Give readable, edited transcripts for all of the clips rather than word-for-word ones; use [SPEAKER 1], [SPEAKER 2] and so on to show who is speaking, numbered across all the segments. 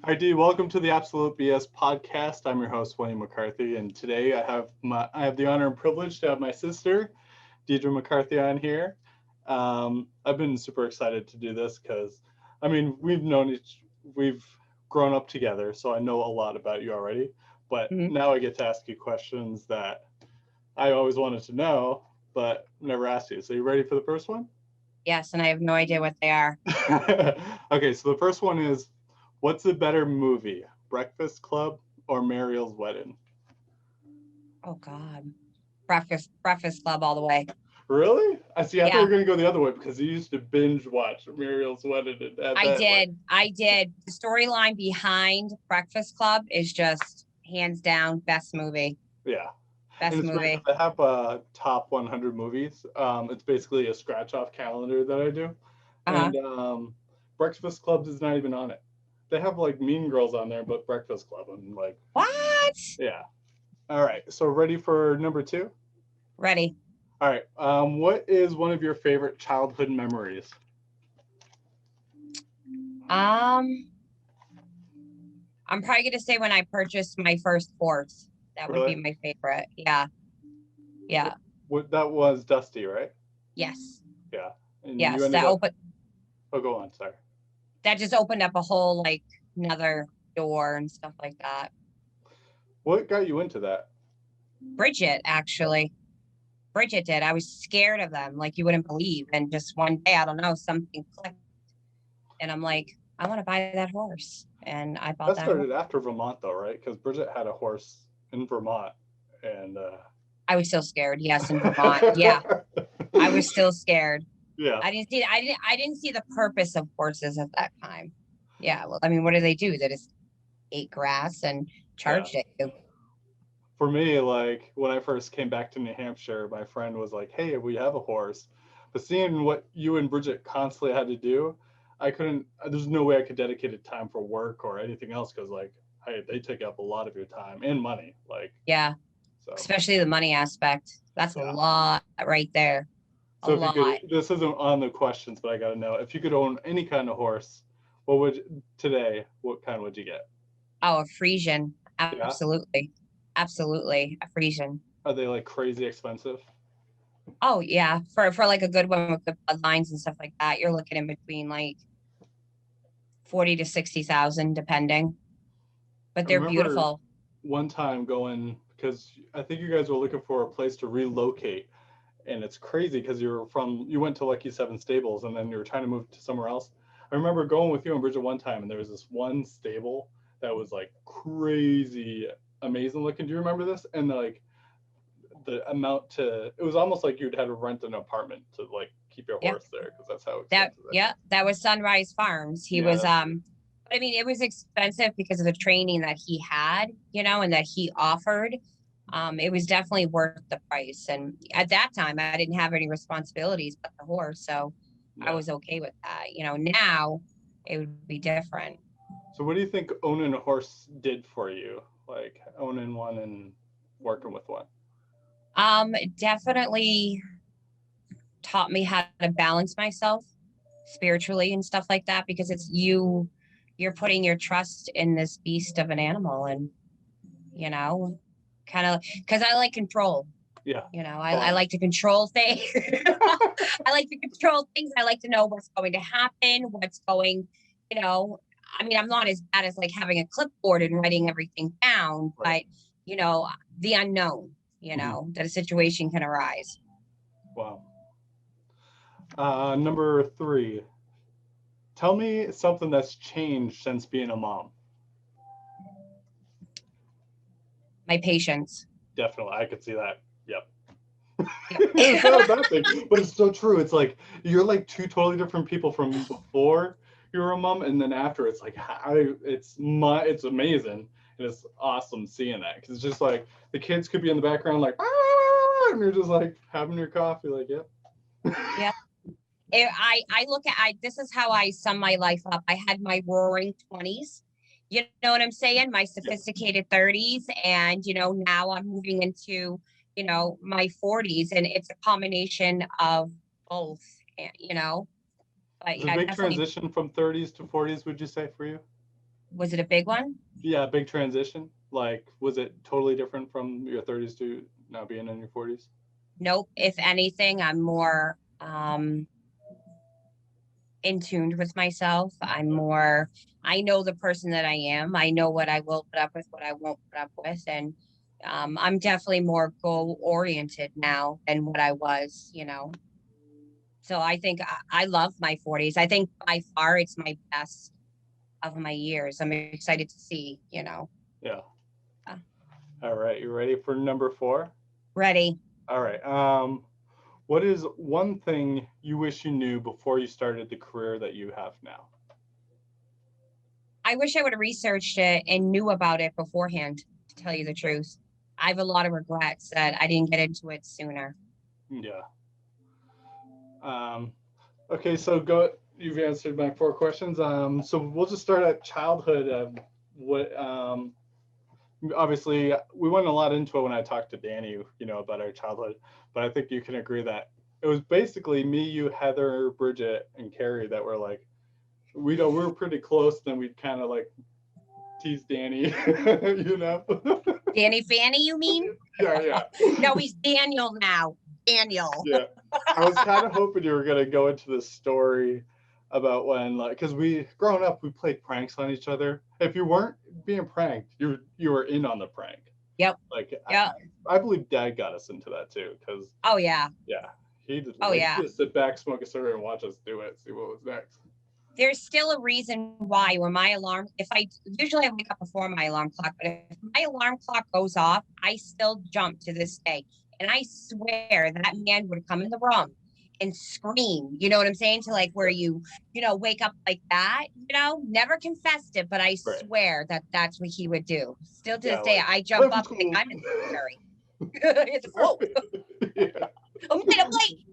[SPEAKER 1] Hi, Dee. Welcome to the Absolute BS podcast. I'm your host, William McCarthy, and today I have the honor and privilege to have my sister, Deadra McCarthy, on here. I've been super excited to do this because, we've grown up together, so I know a lot about you already. But
[SPEAKER 2] Mhm.
[SPEAKER 1] now I get to ask you questions that I always wanted to know, but never asked you. So you ready for the first one?
[SPEAKER 2] Yes, and I have no idea what they are.
[SPEAKER 1] Okay, so the first one is, what's a better movie, Breakfast Club or Mariel's Wedding?
[SPEAKER 2] Oh God. Breakfast Club all the way.
[SPEAKER 1] Really? I see. I thought you
[SPEAKER 2] Yeah,
[SPEAKER 1] were gonna go the other way because you used to binge watch Mariel's Wedding and have
[SPEAKER 2] I
[SPEAKER 1] that like.
[SPEAKER 2] did. I did. The storyline behind Breakfast Club is just hands down best movie.
[SPEAKER 1] Yeah, and
[SPEAKER 2] Best
[SPEAKER 1] it's great
[SPEAKER 2] movie.
[SPEAKER 1] because I have top 100 movies. It's basically a scratch off calendar that I do,
[SPEAKER 2] Uh-huh.
[SPEAKER 1] and Breakfast Club is not even on it. They have like Mean Girls on there, but Breakfast Club and like
[SPEAKER 2] What?
[SPEAKER 1] yeah. All right, so ready for number two?
[SPEAKER 2] Ready.
[SPEAKER 1] All right. What is one of your favorite childhood memories?
[SPEAKER 2] Um, I'm probably gonna say when I purchased my first horse. That would be
[SPEAKER 1] Really?
[SPEAKER 2] my favorite. Yeah. Yeah.
[SPEAKER 1] What that was Dusty, right?
[SPEAKER 2] Yes.
[SPEAKER 1] Yeah. And you
[SPEAKER 2] Yes.
[SPEAKER 1] ended
[SPEAKER 2] That
[SPEAKER 1] up.
[SPEAKER 2] open
[SPEAKER 1] Oh, go on. Sorry.
[SPEAKER 2] that just opened up a whole like another door and stuff like that.
[SPEAKER 1] What got you into that?
[SPEAKER 2] Bridget, actually. Bridget did. I was scared of them, like you wouldn't believe. And just one day, I don't know, something clicked. And I'm like, I want to buy that horse. And I bought
[SPEAKER 1] That
[SPEAKER 2] that horse.
[SPEAKER 1] started after Vermont, though, right? Because Bridget had a horse in Vermont, and
[SPEAKER 2] I was still scared. Yes, in Vermont. Yeah, I was still scared.
[SPEAKER 1] yeah,
[SPEAKER 2] I didn't see the purpose of horses at that time. Yeah. Well, I mean, what do? They just ate grass and
[SPEAKER 1] yeah.
[SPEAKER 2] charged at you.
[SPEAKER 1] For me, like when I first came back to New Hampshire, my friend was like, "Hey, we have a horse," but seeing what you and Bridget constantly had to do, I couldn't. There's no way I could dedicate time for work or anything else because like they take up a lot of your time and money. Like
[SPEAKER 2] Yeah.
[SPEAKER 1] so,
[SPEAKER 2] Especially the money aspect. That's a
[SPEAKER 1] yeah.
[SPEAKER 2] lot right there. A
[SPEAKER 1] So if you
[SPEAKER 2] lot.
[SPEAKER 1] could, this isn't on the questions, but I got to know if you could own any kind of horse, what would today? What kind would you get?
[SPEAKER 2] Oh, a Frisian.
[SPEAKER 1] Yeah,
[SPEAKER 2] Absolutely. Absolutely. A Frisian.
[SPEAKER 1] are they like crazy expensive?
[SPEAKER 2] Oh yeah. For like a good one with good bloodlines and stuff like that, you're looking in between like 40 to 60,000 depending. But
[SPEAKER 1] I
[SPEAKER 2] they're
[SPEAKER 1] remember
[SPEAKER 2] beautiful.
[SPEAKER 1] one time going because I think you guys were looking for a place to relocate, and it's crazy because you went to Lucky Seven Stables and then you were trying to move to somewhere else. I remember going with you and Bridget one time, and there was this one stable that was like crazy amazing looking. Do you remember this? And like the amount to it was almost like you'd had to rent an apartment to like keep your
[SPEAKER 2] Yeah.
[SPEAKER 1] horse there because that's how
[SPEAKER 2] That
[SPEAKER 1] expensive
[SPEAKER 2] yeah, that was Sunrise Farms. He
[SPEAKER 1] yeah,
[SPEAKER 2] was
[SPEAKER 1] that's right.
[SPEAKER 2] I mean, it was expensive because of the training that he had, and that he offered. It was definitely worth the price. And at that time, I didn't have any responsibilities but the horse, so I
[SPEAKER 1] Yeah.
[SPEAKER 2] was okay with that. Now it would be different.
[SPEAKER 1] So what do you think owning a horse did for you, like owning one and working with one?
[SPEAKER 2] It definitely taught me how to balance myself spiritually and stuff like that because you're putting your trust in this beast of an animal and you know kind of because I like control.
[SPEAKER 1] Yeah,
[SPEAKER 2] I
[SPEAKER 1] fun.
[SPEAKER 2] like to control things. I like to control things. I like to know what's going to happen, what's going, you know, I mean, I'm not as bad as like having a clipboard and writing everything down,
[SPEAKER 1] Right.
[SPEAKER 2] but, the unknown,
[SPEAKER 1] Hmm.
[SPEAKER 2] that a situation can arise.
[SPEAKER 1] Wow. Number three. Tell me something that's changed since being a mom.
[SPEAKER 2] My patience.
[SPEAKER 1] Definitely, I could see that. Yep.
[SPEAKER 2] Yep.
[SPEAKER 1] It's not a bad thing, but it's so true. It's like you're like two totally different people from before you were a mom, and then after. It's like it's amazing, and it's awesome seeing that because it's just like the kids could be in the background like and you're just like having your coffee, like yep.
[SPEAKER 2] Yeah. I look at this is how I sum my life up. I had my roaring 20s. You know what I'm saying? My
[SPEAKER 1] Yeah.
[SPEAKER 2] sophisticated 30s. And, now I'm moving into, my 40s. And it's a combination of both, But
[SPEAKER 1] Is it a
[SPEAKER 2] yeah,
[SPEAKER 1] big
[SPEAKER 2] definitely.
[SPEAKER 1] transition from 30s to 40s? Would you say for you?
[SPEAKER 2] Was it a big one?
[SPEAKER 1] Yeah, big transition. Like, was it totally different from your 30s to now being in your 40s?
[SPEAKER 2] Nope. If anything, I'm more in tune with myself. I know the person that I am. I know what I will put up with, what I won't put up with. And I'm definitely more goal oriented now than what I was, So I think I love my 40s. I think by far it's my best of my years. I'm excited to see.
[SPEAKER 1] Yeah.
[SPEAKER 2] Uh,
[SPEAKER 1] All right. You ready for number 4?
[SPEAKER 2] Ready.
[SPEAKER 1] All right. What is one thing you wish you knew before you started the career that you have now?
[SPEAKER 2] I wish I would have researched it and knew about it beforehand, to tell you the truth. I have a lot of regrets that I didn't get into it sooner.
[SPEAKER 1] Yeah. Um, okay, so go. You've answered my 4 questions. So we'll just start at childhood. What? Obviously, we went a lot into it when I talked to Danny, about our childhood. But I think you can agree that it was basically me, you, Heather, Bridget, and Carrie that were like, we were pretty close. Then we'd kind of like tease Danny, you know.
[SPEAKER 2] Danny Fanny, you mean?
[SPEAKER 1] Yeah, yeah.
[SPEAKER 2] No, he's Daniel now. Daniel.
[SPEAKER 1] Yeah. I was kind of hoping you were going to go into the story about when, like, because growing up, we played pranks on each other. If you weren't being pranked, you were in on the prank.
[SPEAKER 2] Yep.
[SPEAKER 1] Like,
[SPEAKER 2] Yep.
[SPEAKER 1] I believe Dad got us into that too, because
[SPEAKER 2] Oh yeah.
[SPEAKER 1] yeah, he just
[SPEAKER 2] Oh yeah.
[SPEAKER 1] just sit back, smoke a cigarette, and watch us do it, see what was next.
[SPEAKER 2] There's still a reason why when my alarm, if I usually I wake up before my alarm clock, but if my alarm clock goes off, I still jump to this day. And I swear that man would come in the room and scream, you know what I'm saying? To like where you wake up like that, never confessed it, but I
[SPEAKER 1] Right.
[SPEAKER 2] swear that that's what he would do. Still to
[SPEAKER 1] Yeah,
[SPEAKER 2] this day,
[SPEAKER 1] like,
[SPEAKER 2] I jump
[SPEAKER 1] "Time
[SPEAKER 2] up
[SPEAKER 1] for
[SPEAKER 2] and
[SPEAKER 1] school."
[SPEAKER 2] I'm in the military. It's whoa.
[SPEAKER 1] Yeah.
[SPEAKER 2] I'm late.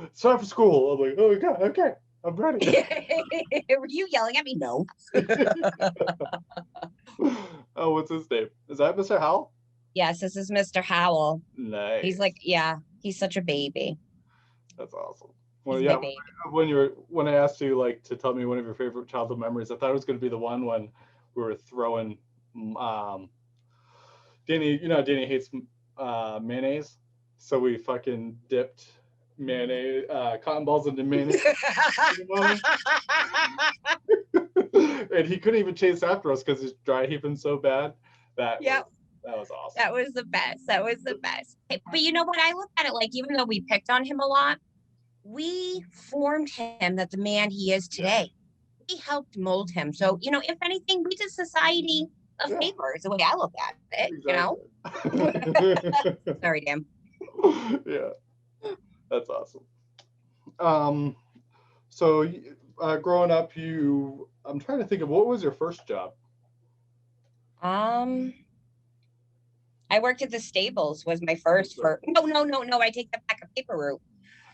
[SPEAKER 1] It's time for school. I'm like, oh my God, okay, I'm ready.
[SPEAKER 2] Were you yelling at me? No.
[SPEAKER 1] Oh, what's his name? Is that Mr. Howell?
[SPEAKER 2] Yes, this is Mr. Howell.
[SPEAKER 1] Nice.
[SPEAKER 2] He's like, yeah, he's such a baby.
[SPEAKER 1] That's awesome. Well,
[SPEAKER 2] He's
[SPEAKER 1] yeah.
[SPEAKER 2] my baby.
[SPEAKER 1] When I asked you like to tell me one of your favorite childhood memories, I thought it was going to be the one when we were throwing. Danny, Danny hates mayonnaise, so we fucking dipped mayonnaise, cotton balls into mayonnaise, and he couldn't even chase after us because he's dry heaving so bad. That was awesome.
[SPEAKER 2] That was the best. That was the best. But you know what? I look at it like, even though we picked on him a lot, we formed him that the man he is today. We helped mold him. So, if anything, we did society a favor is the way I look at it,
[SPEAKER 1] Exactly.
[SPEAKER 2] Sorry, Dan.
[SPEAKER 1] Yeah, that's awesome. So growing up, I'm trying to think of what was your first job?
[SPEAKER 2] I worked at the stables was my first. No. I take that back. A paper route.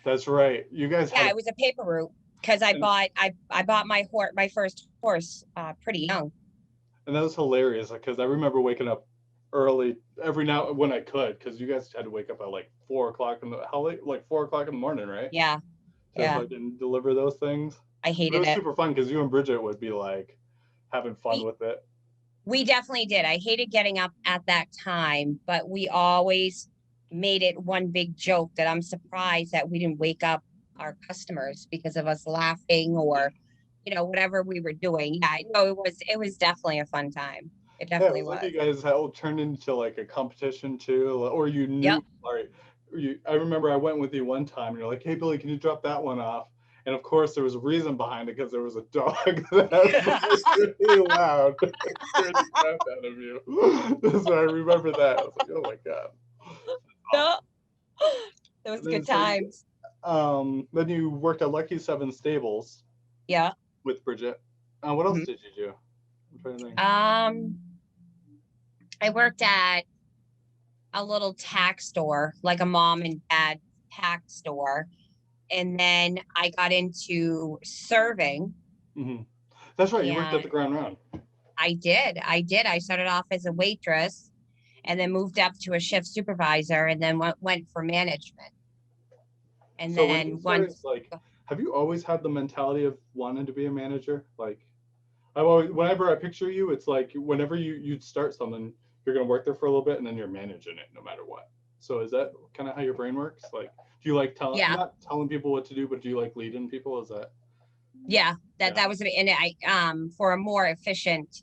[SPEAKER 1] That's right. You guys
[SPEAKER 2] Yeah, it was a paper route because I bought my first horse pretty young.
[SPEAKER 1] And that was hilarious because I remember waking up early every now when I could, because you guys had to wake up at like 4:00 how late? Like 4:00 in the morning, right?
[SPEAKER 2] Yeah.
[SPEAKER 1] So I didn't deliver those things.
[SPEAKER 2] I hated it.
[SPEAKER 1] It was super fun because you and Bridget would be like having fun with it.
[SPEAKER 2] We definitely did. I hated getting up at that time, but we always made it one big joke that I'm surprised that we didn't wake up our customers because of us laughing or, whatever we were doing. Yeah, no, it was definitely a fun time. It definitely was.
[SPEAKER 1] Like you guys turned into like a competition too, or you knew.
[SPEAKER 2] Yep.
[SPEAKER 1] I remember I went with you one time, and you're like, "Hey Billy, can you drop that one off?" And of course, there was a reason behind it because there was a dog that was really loud, scared the crap out of you. So I remember that. I was like, "Oh my God!"
[SPEAKER 2] No, it was good times.
[SPEAKER 1] Then you worked at Lucky 7 Stables.
[SPEAKER 2] Yeah.
[SPEAKER 1] With Bridget. What else did you do? I'm trying to think.
[SPEAKER 2] I worked at a little tack store, like a mom and dad tack store. And then I got into serving.
[SPEAKER 1] Mm-hmm. That's right. You worked at the Grand Round.
[SPEAKER 2] I did. I started off as a waitress and then moved up to a shift supervisor and then went for management. And
[SPEAKER 1] so then have you always had the mentality of wanting to be a manager? Like, I've always, whenever I picture you, it's like whenever you'd start something, you're gonna work there for a little bit and then you're managing it no matter what. So is that kind of how your brain works? Like, do you like telling,
[SPEAKER 2] Yeah.
[SPEAKER 1] not telling people what to do, but do you like leading people? Is that,
[SPEAKER 2] Yeah. That
[SPEAKER 1] yeah,
[SPEAKER 2] that was, and I, for a more efficient,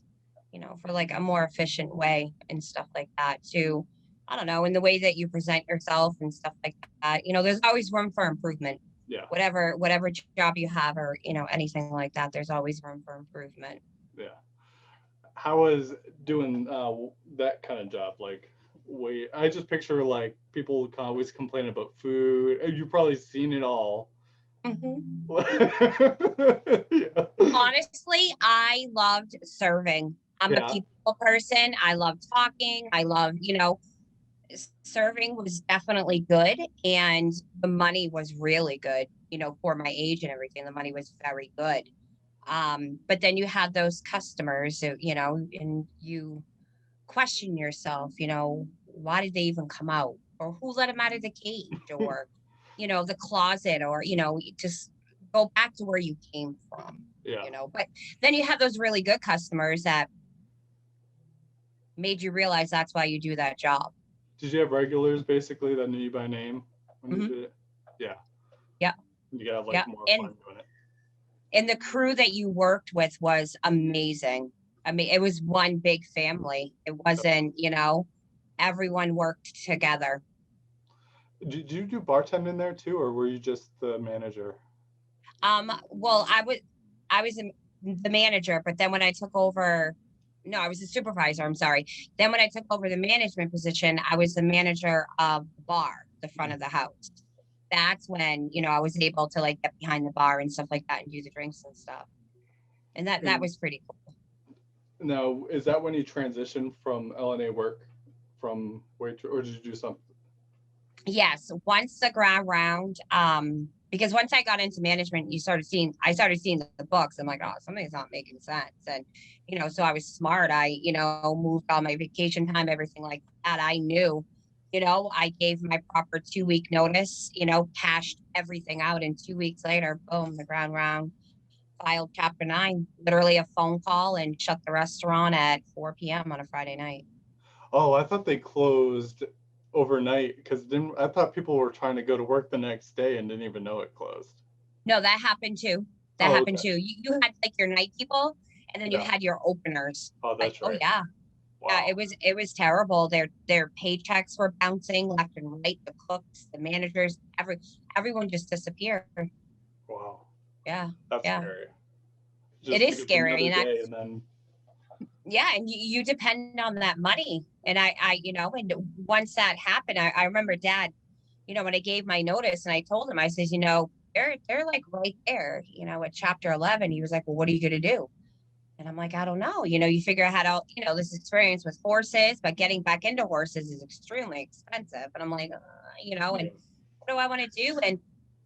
[SPEAKER 2] for like a more efficient way and stuff like that too. I don't know, in the way that you present yourself and stuff like that. There's always room for improvement.
[SPEAKER 1] yeah,
[SPEAKER 2] Whatever job you have, or anything like that, there's always room for improvement.
[SPEAKER 1] yeah? How was doing that kind of job? Like, wait, I just picture like people always complain about food. You've probably seen it all.
[SPEAKER 2] Mhm.
[SPEAKER 1] Yeah.
[SPEAKER 2] Honestly, I loved serving. I'm a
[SPEAKER 1] Yeah.
[SPEAKER 2] people person. I love talking. I love, serving was definitely good. And the money was really good, for my age and everything. The money was very good. But then you had those customers, and you question yourself, why did they even come out? Or who let them out of the cage? Or, the closet, or, just go back to where you came from,
[SPEAKER 1] Yeah.
[SPEAKER 2] But then you have those really good customers that made you realize that's why you do that job.
[SPEAKER 1] Did you have regulars basically that knew you by name when you
[SPEAKER 2] Hmm.
[SPEAKER 1] did it? Yeah.
[SPEAKER 2] Yeah.
[SPEAKER 1] You gotta have like
[SPEAKER 2] Yeah.
[SPEAKER 1] more
[SPEAKER 2] And
[SPEAKER 1] fun doing it.
[SPEAKER 2] and the crew that you worked with was amazing. I mean, it was one big family. It wasn't, everyone worked together.
[SPEAKER 1] Did you do bartending there too, or were you just the manager?
[SPEAKER 2] Well, I was the manager, but then when I took over, no, I was the supervisor. I'm sorry. Then when I took over the management position, I was the manager of the bar, the front of the house. That's when, I was able to like get behind the bar and stuff like that and do the drinks and stuff. And that
[SPEAKER 1] And
[SPEAKER 2] was pretty cool.
[SPEAKER 1] now, is that when you transitioned from LNA work from wait, or did you do something?
[SPEAKER 2] Yes, once the ground round, because once I got into management, I started seeing the books. I'm like, oh, something's not making sense. And, so I was smart. I, moved all my vacation time, everything like that. I knew, I gave my proper 2 week notice, cashed everything out. And 2 weeks later, boom, the ground round filed chapter 9, literally a phone call, and shut the restaurant at 4 p.m. on a Friday night.
[SPEAKER 1] Oh, I thought they closed overnight because I thought people were trying to go to work the next day and didn't even know it closed.
[SPEAKER 2] No, that happened too. That
[SPEAKER 1] Oh,
[SPEAKER 2] happened
[SPEAKER 1] okay.
[SPEAKER 2] too. You had like your night people, and then you
[SPEAKER 1] Yeah.
[SPEAKER 2] had your openers.
[SPEAKER 1] Oh,
[SPEAKER 2] Like,
[SPEAKER 1] that's
[SPEAKER 2] oh
[SPEAKER 1] right.
[SPEAKER 2] yeah, yeah.
[SPEAKER 1] Wow.
[SPEAKER 2] It was terrible. Their paychecks were bouncing left and right. The cooks, the managers, everyone just disappeared.
[SPEAKER 1] Wow.
[SPEAKER 2] Yeah,
[SPEAKER 1] That's
[SPEAKER 2] yeah.
[SPEAKER 1] scary.
[SPEAKER 2] It
[SPEAKER 1] Just
[SPEAKER 2] is
[SPEAKER 1] because
[SPEAKER 2] scary,
[SPEAKER 1] another
[SPEAKER 2] and
[SPEAKER 1] day
[SPEAKER 2] that's
[SPEAKER 1] and then
[SPEAKER 2] yeah. And you depend on that money, and and once that happened, I remember Dad. When I gave my notice and I told him, I says, they're like right there, at chapter 11. He was like, well, what are you going to do? And I'm like, I don't know. You figure out, this experience with horses, but getting back into horses is extremely expensive. And I'm like, and
[SPEAKER 1] yeah.
[SPEAKER 2] what do I want to do? And,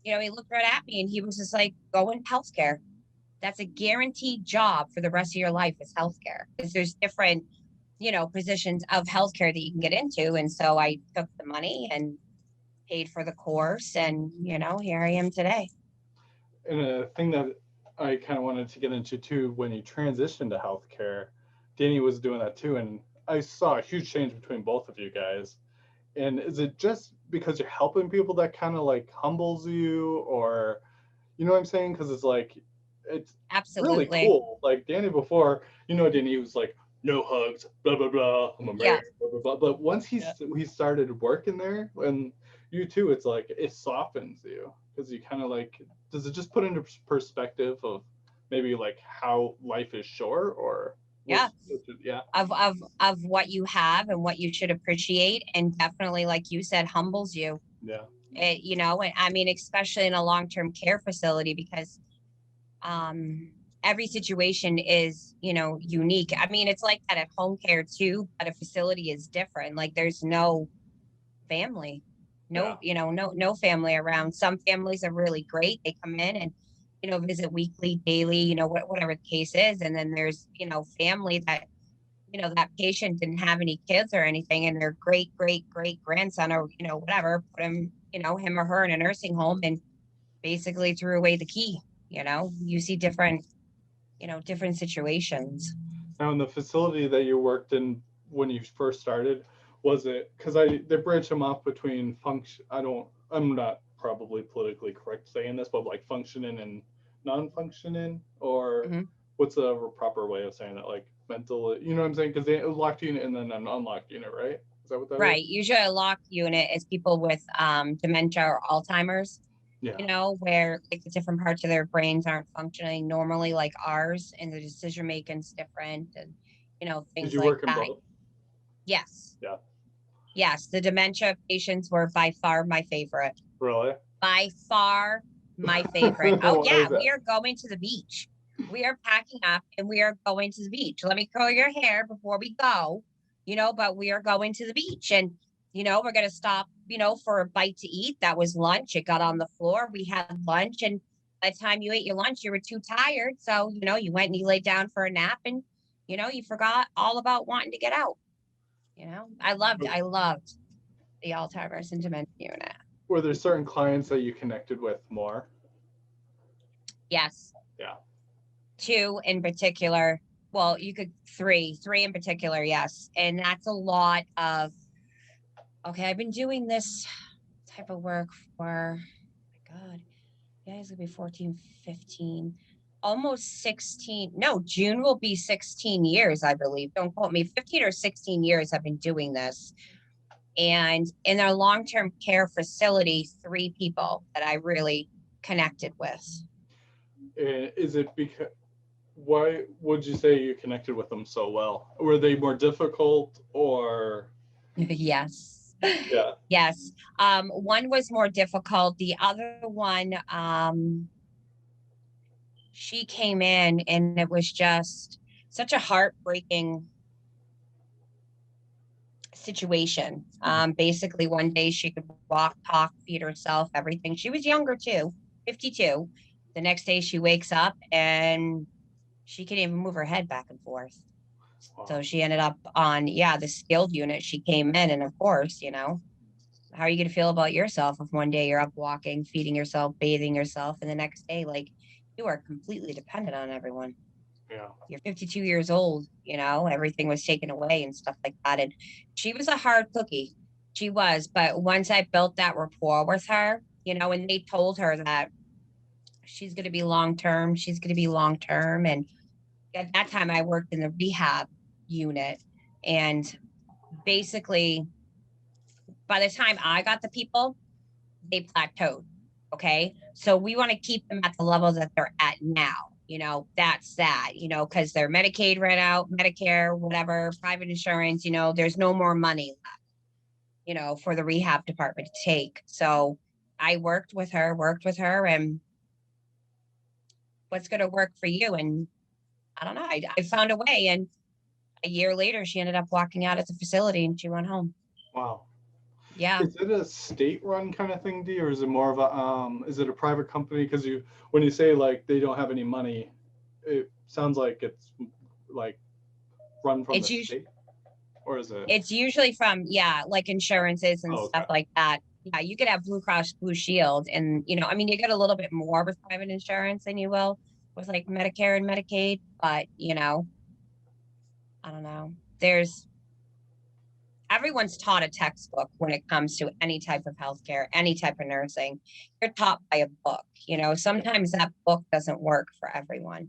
[SPEAKER 2] he looked right at me and he was just like, go in healthcare. That's a guaranteed job for the rest of your life is healthcare, because there's different, positions of healthcare that you can get into. And so I took the money and paid for the course, and here I am today.
[SPEAKER 1] And a thing that I kind of wanted to get into too, when you transitioned to healthcare, Danny was doing that too, and I saw a huge change between both of you guys. And is it just because you're helping people that kind of like humbles you, or you know what I'm saying? Because it's like it's really
[SPEAKER 2] Absolutely.
[SPEAKER 1] cool. Like Danny before, Danny was like no hugs, blah blah blah. I'm
[SPEAKER 2] Yeah.
[SPEAKER 1] American, blah blah blah. But once
[SPEAKER 2] Yeah.
[SPEAKER 1] he started working there, and you too, it's like it softens you because you kind of like. Does it just put into perspective of maybe like how life is short, or
[SPEAKER 2] Yeah.
[SPEAKER 1] yeah,
[SPEAKER 2] Of what you have and what you should appreciate, and definitely, like you said, humbles you.
[SPEAKER 1] yeah,
[SPEAKER 2] And I mean, especially in a long-term care facility, because um every situation is, unique. I mean, it's like that at home care too, but a facility is different. Like, there's no family,
[SPEAKER 1] yeah,
[SPEAKER 2] no family around. Some families are really great. They come in and, visit weekly, daily, whatever the case is. And then there's, family that, that patient didn't have any kids or anything, and their great great great grandson, or whatever, put him, him or her, in a nursing home and basically threw away the key. You see different different situations.
[SPEAKER 1] Now, in the facility that you worked in when you first started, was it because they branch them off between function? I'm not probably politically correct saying this, but like functioning and non-functioning, or
[SPEAKER 2] Mhm.
[SPEAKER 1] what's a proper way of saying that? Like mental, you know what I'm saying? Because they locked unit and then an unlocked unit, right? Is that what that is?
[SPEAKER 2] Right. Usually a locked unit is people with dementia or Alzheimer's,
[SPEAKER 1] Yeah.
[SPEAKER 2] where like the different parts of their brains aren't functioning normally like ours, and the decision making's different, and
[SPEAKER 1] Did
[SPEAKER 2] things
[SPEAKER 1] you
[SPEAKER 2] like
[SPEAKER 1] work in
[SPEAKER 2] that.
[SPEAKER 1] both?
[SPEAKER 2] Yes.
[SPEAKER 1] Yeah.
[SPEAKER 2] Yes. The dementia patients were by far my favorite.
[SPEAKER 1] Really?
[SPEAKER 2] By far my favorite. Oh
[SPEAKER 1] Why
[SPEAKER 2] yeah,
[SPEAKER 1] is
[SPEAKER 2] we
[SPEAKER 1] that?
[SPEAKER 2] are going to the beach. We are packing up and we are going to the beach. Let me curl your hair before we go, but we are going to the beach, and we're going to stop, for a bite to eat. That was lunch. It got on the floor. We had lunch, and by the time you ate your lunch, you were too tired. So, you went and you laid down for a nap, and you forgot all about wanting to get out. I loved the Alzheimer's and dementia unit.
[SPEAKER 1] Were there certain clients that you connected with more?
[SPEAKER 2] Yes.
[SPEAKER 1] Yeah.
[SPEAKER 2] Two in particular. Well, you could three in particular. Yes. And that's a lot of, okay, I've been doing this type of work for, oh my God, yeah, it's gonna be 14, 15, almost 16. No, June will be 16 years, I believe. Don't quote me. 15 or 16 years I've been doing this. And in our long-term care facility, three people that I really connected with.
[SPEAKER 1] Is it because why would you say you connected with them so well? Were they more difficult or
[SPEAKER 2] Yes.
[SPEAKER 1] yeah?
[SPEAKER 2] Yes. One was more difficult. The other one, she came in and it was just such a heartbreaking situation. Basically, one day she could walk, talk, feed herself, everything. She was younger too, 52. The next day she wakes up and she can't even move her head back and forth. So
[SPEAKER 1] Wow.
[SPEAKER 2] she ended up on, the skilled unit. She came in, and of course, how are you going to feel about yourself if one day you're up walking, feeding yourself, bathing yourself, and the next day, like, you are completely dependent on everyone.
[SPEAKER 1] Yeah.
[SPEAKER 2] You're 52 years old, everything was taken away and stuff like that. And she was a hard cookie. She was. But once I built that rapport with her, and they told her that she's going to be long term, she's going to be long term. And at that time, I worked in the rehab unit. And basically, by the time I got the people, they plateaued. Okay. So we want to keep them at the levels that they're at now. That's that, because their Medicaid ran out, Medicare, whatever, private insurance, there's no more money left, for the rehab department to take. So I worked with her, and what's going to work for you? And I don't know. I found a way. And a year later, she ended up walking out of the facility and she went home.
[SPEAKER 1] Wow.
[SPEAKER 2] Yeah.
[SPEAKER 1] Is it a state-run kind of thing, D, or is it more of a is it a private company? Because when you say like they don't have any money, it sounds like it's like run from the
[SPEAKER 2] It's usually,
[SPEAKER 1] state, or is it?
[SPEAKER 2] It's usually from, like insurances and
[SPEAKER 1] Oh,
[SPEAKER 2] stuff
[SPEAKER 1] okay.
[SPEAKER 2] like that. Yeah, you could have Blue Cross Blue Shield, and I mean, you get a little bit more with private insurance than you will with like Medicare and Medicaid, but I don't know. There's Everyone's taught a textbook when it comes to any type of healthcare, any type of nursing. You're taught by a book. Sometimes that book doesn't work for everyone.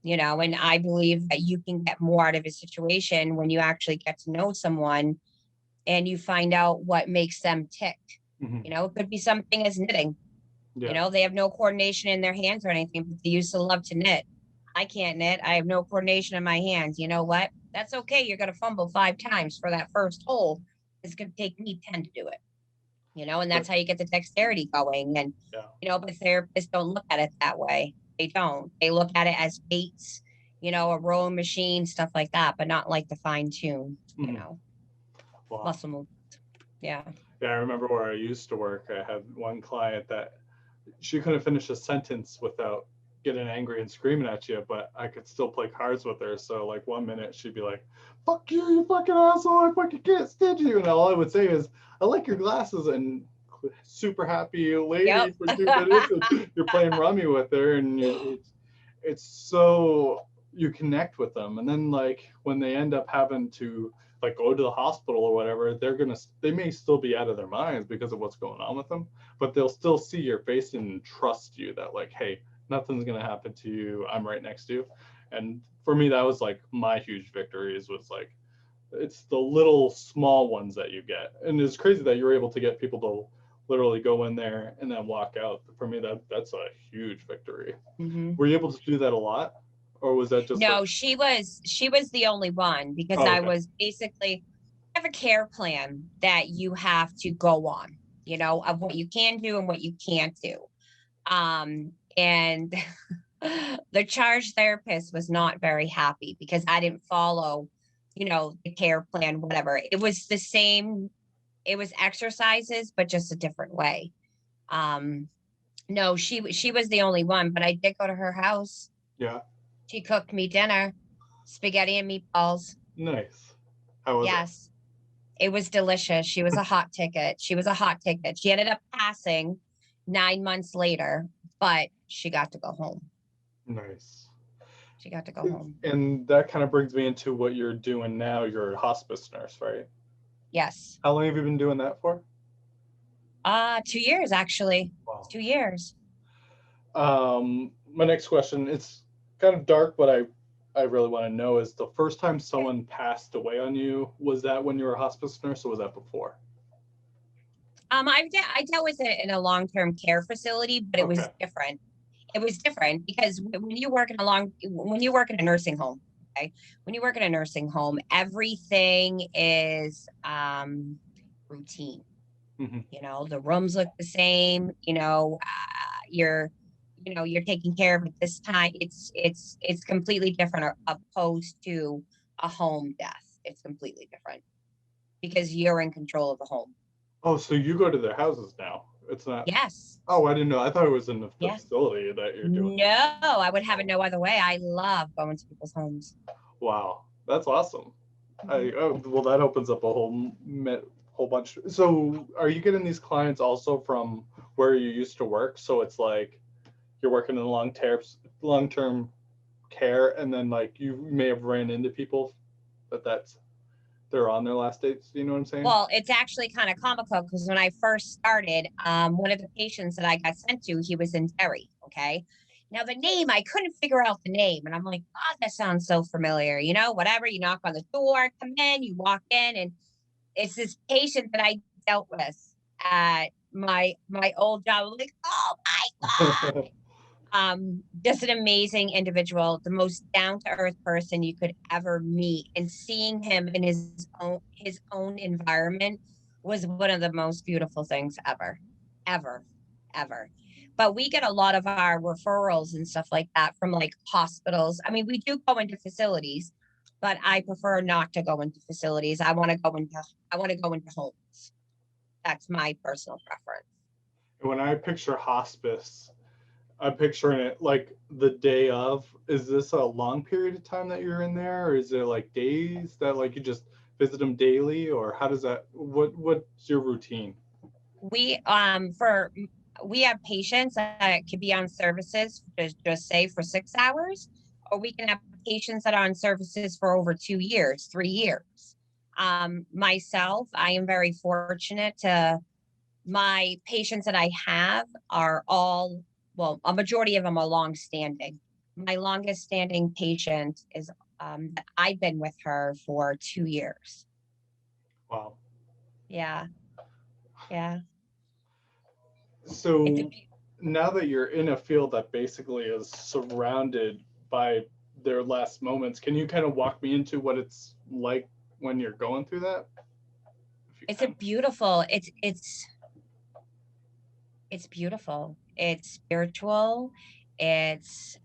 [SPEAKER 2] And I believe that you can get more out of a situation when you actually get to know someone and you find out what makes them tick.
[SPEAKER 1] Hmm.
[SPEAKER 2] It could be something as knitting.
[SPEAKER 1] Yeah.
[SPEAKER 2] They have no coordination in their hands or anything, but they used to love to knit. I can't knit. I have no coordination in my hands. You know what? That's okay. You're going to fumble 5 times for that first hole. It's going to take me 10 to do it. And
[SPEAKER 1] But
[SPEAKER 2] that's how you get the dexterity going. And,
[SPEAKER 1] yeah.
[SPEAKER 2] but therapists don't look at it that way. They don't. They look at it as weights, a rowing machine, stuff like that, but not like the fine tune,
[SPEAKER 1] Mhm. Wow.
[SPEAKER 2] muscle movement. Yeah.
[SPEAKER 1] Yeah, I remember where I used to work. I had one client that she couldn't finish a sentence without getting angry and screaming at you, but I could still play cards with her. So like 1 minute she'd be like, "Fuck you, you fucking asshole! I fucking can't stand you," and all I would say is, "I like your glasses," and super happy lady
[SPEAKER 2] Yep.
[SPEAKER 1] for 2 minutes, and you're playing rummy with her, and it's so you connect with them, and then like when they end up having to like go to the hospital or whatever, they may still be out of their minds because of what's going on with them, but they'll still see your face and trust you that like, hey, nothing's gonna happen to you, I'm right next to you. And for me, that was like my huge victories, was like it's the little small ones that you get. And it's crazy that you're able to get people to literally go in there and then walk out. For me, that's a huge victory.
[SPEAKER 2] Hmm.
[SPEAKER 1] Were you able to do that a lot, or was that just like,
[SPEAKER 2] No, she was the only one because
[SPEAKER 1] oh,
[SPEAKER 2] I
[SPEAKER 1] okay,
[SPEAKER 2] was basically have a care plan that you have to go on, of what you can do and what you can't do. And the charge therapist was not very happy because I didn't follow, the care plan, whatever. It was the same, it was exercises, but just a different way. Um, no, she was the only one, but I did go to her house.
[SPEAKER 1] yeah,
[SPEAKER 2] She cooked me dinner, spaghetti and meatballs.
[SPEAKER 1] nice. How was it?
[SPEAKER 2] Yes, it was delicious. She was a hot ticket. She was a hot ticket. She ended up passing 9 months later, but she got to go home.
[SPEAKER 1] Nice.
[SPEAKER 2] She got to go home.
[SPEAKER 1] And that kind of brings me into what you're doing now. You're a hospice nurse, right?
[SPEAKER 2] Yes.
[SPEAKER 1] How long have you been doing that for?
[SPEAKER 2] 2 years actually.
[SPEAKER 1] Wow.
[SPEAKER 2] 2 years.
[SPEAKER 1] My next question, it's kind of dark, but I really want to know, is the first time
[SPEAKER 2] Yeah.
[SPEAKER 1] someone passed away on you, was that when you were a hospice nurse, or was that before?
[SPEAKER 2] I dealt with it in a long-term care facility, but it
[SPEAKER 1] Okay.
[SPEAKER 2] was different. It was different because when you work in a nursing home, okay, when you work in a nursing home, everything is routine.
[SPEAKER 1] Hmm.
[SPEAKER 2] The rooms look the same. You're taking care of it this time. It's completely different opposed to a home death. It's completely different because you're in control of the home.
[SPEAKER 1] Oh, so you go to their houses now? It's not.
[SPEAKER 2] Yes.
[SPEAKER 1] Oh, I didn't know. I thought it was in the
[SPEAKER 2] Yeah.
[SPEAKER 1] facility that you're doing.
[SPEAKER 2] No, I would have it no other way. I love going to people's homes.
[SPEAKER 1] Wow, that's awesome.
[SPEAKER 2] Mhm.
[SPEAKER 1] Well, that opens up a whole bunch. So, are you getting these clients also from where you used to work? So it's like you're working in long term care, and then like you may have ran into people that's they're on their last dates. You know what I'm saying?
[SPEAKER 2] Well, it's actually kind of comical because when I first started, one of the patients that I got sent to, he was in Derry. Okay. Now the name, I couldn't figure out the name. And I'm like, oh, that sounds so familiar. Whatever. You knock on the door, come in, you walk in, and it's this patient that I dealt with at my old job. I'm like, oh my God. Just an amazing individual, the most down to earth person you could ever meet, and seeing him in his own environment was one of the most beautiful things ever, ever, ever. But we get a lot of our referrals and stuff like that from like hospitals. I mean, we do go into facilities, but I prefer not to go into facilities. I want to go into homes. That's my personal preference.
[SPEAKER 1] When I picture hospice, I'm picturing it like the day of. Is this a long period of time that you're in there, or is it like days that like you just visit them daily, or how does that? What's your routine?
[SPEAKER 2] We for we have patients that could be on services just say for 6 hours, or we can have patients that are on services for over 2 years, 3 years. Myself, I am very fortunate to my patients that I have are all, well, a majority of them are long standing. My longest standing patient is I've been with her for 2 years.
[SPEAKER 1] Wow.
[SPEAKER 2] Yeah, yeah. It's a
[SPEAKER 1] So now that you're in a field that basically is surrounded by their last moments, can you kind of walk me into what it's like when you're going through that, if you
[SPEAKER 2] it's a
[SPEAKER 1] can?
[SPEAKER 2] beautiful it's beautiful, it's spiritual, it's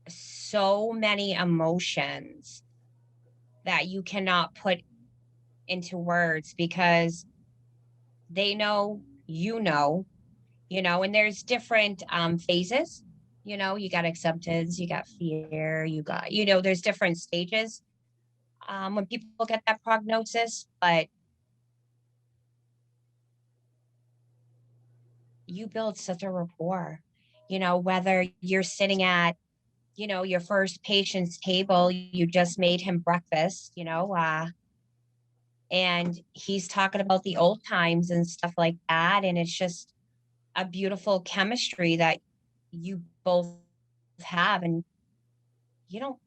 [SPEAKER 2] so many emotions that you cannot put into words because they know, and there's different phases. You got acceptance, you got fear, you got, there's different stages when people get that prognosis, but you build such a rapport. whether you're sitting at, your first patient's table, you just made him breakfast, and he's talking about the old times and stuff like that. And it's just a beautiful chemistry that you both have. And you don't,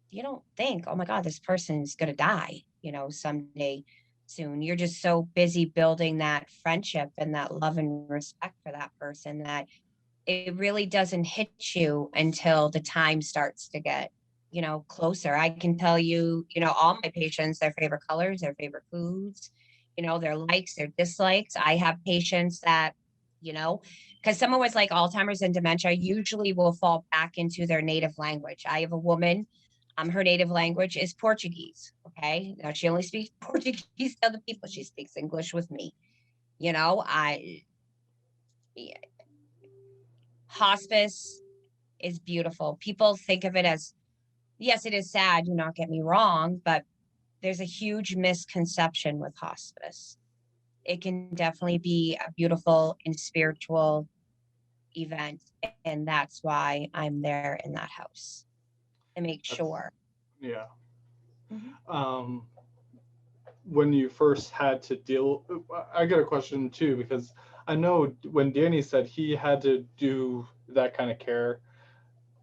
[SPEAKER 2] you don't think, oh my God, this person's going to die, someday soon. You're just so busy building that friendship and that love and respect for that person that it really doesn't hit you until the time starts to get, closer. I can tell you, all my patients, their favorite colors, their favorite foods, their likes, their dislikes. I have patients that, because someone with like Alzheimer's and dementia usually will fall back into their native language. I have a woman, her native language is Portuguese. Okay. Now she only speaks Portuguese to other people. She speaks English with me. I hospice is beautiful. People think of it as, yes, it is sad, do not get me wrong, but there's a huge misconception with hospice. It can definitely be a beautiful and spiritual event. And that's why I'm there in that house to make
[SPEAKER 1] That's,
[SPEAKER 2] sure.
[SPEAKER 1] yeah.
[SPEAKER 2] Mhm.
[SPEAKER 1] Um, when you first had to deal, I got a question too, because I know when Danny said he had to do that kind of care,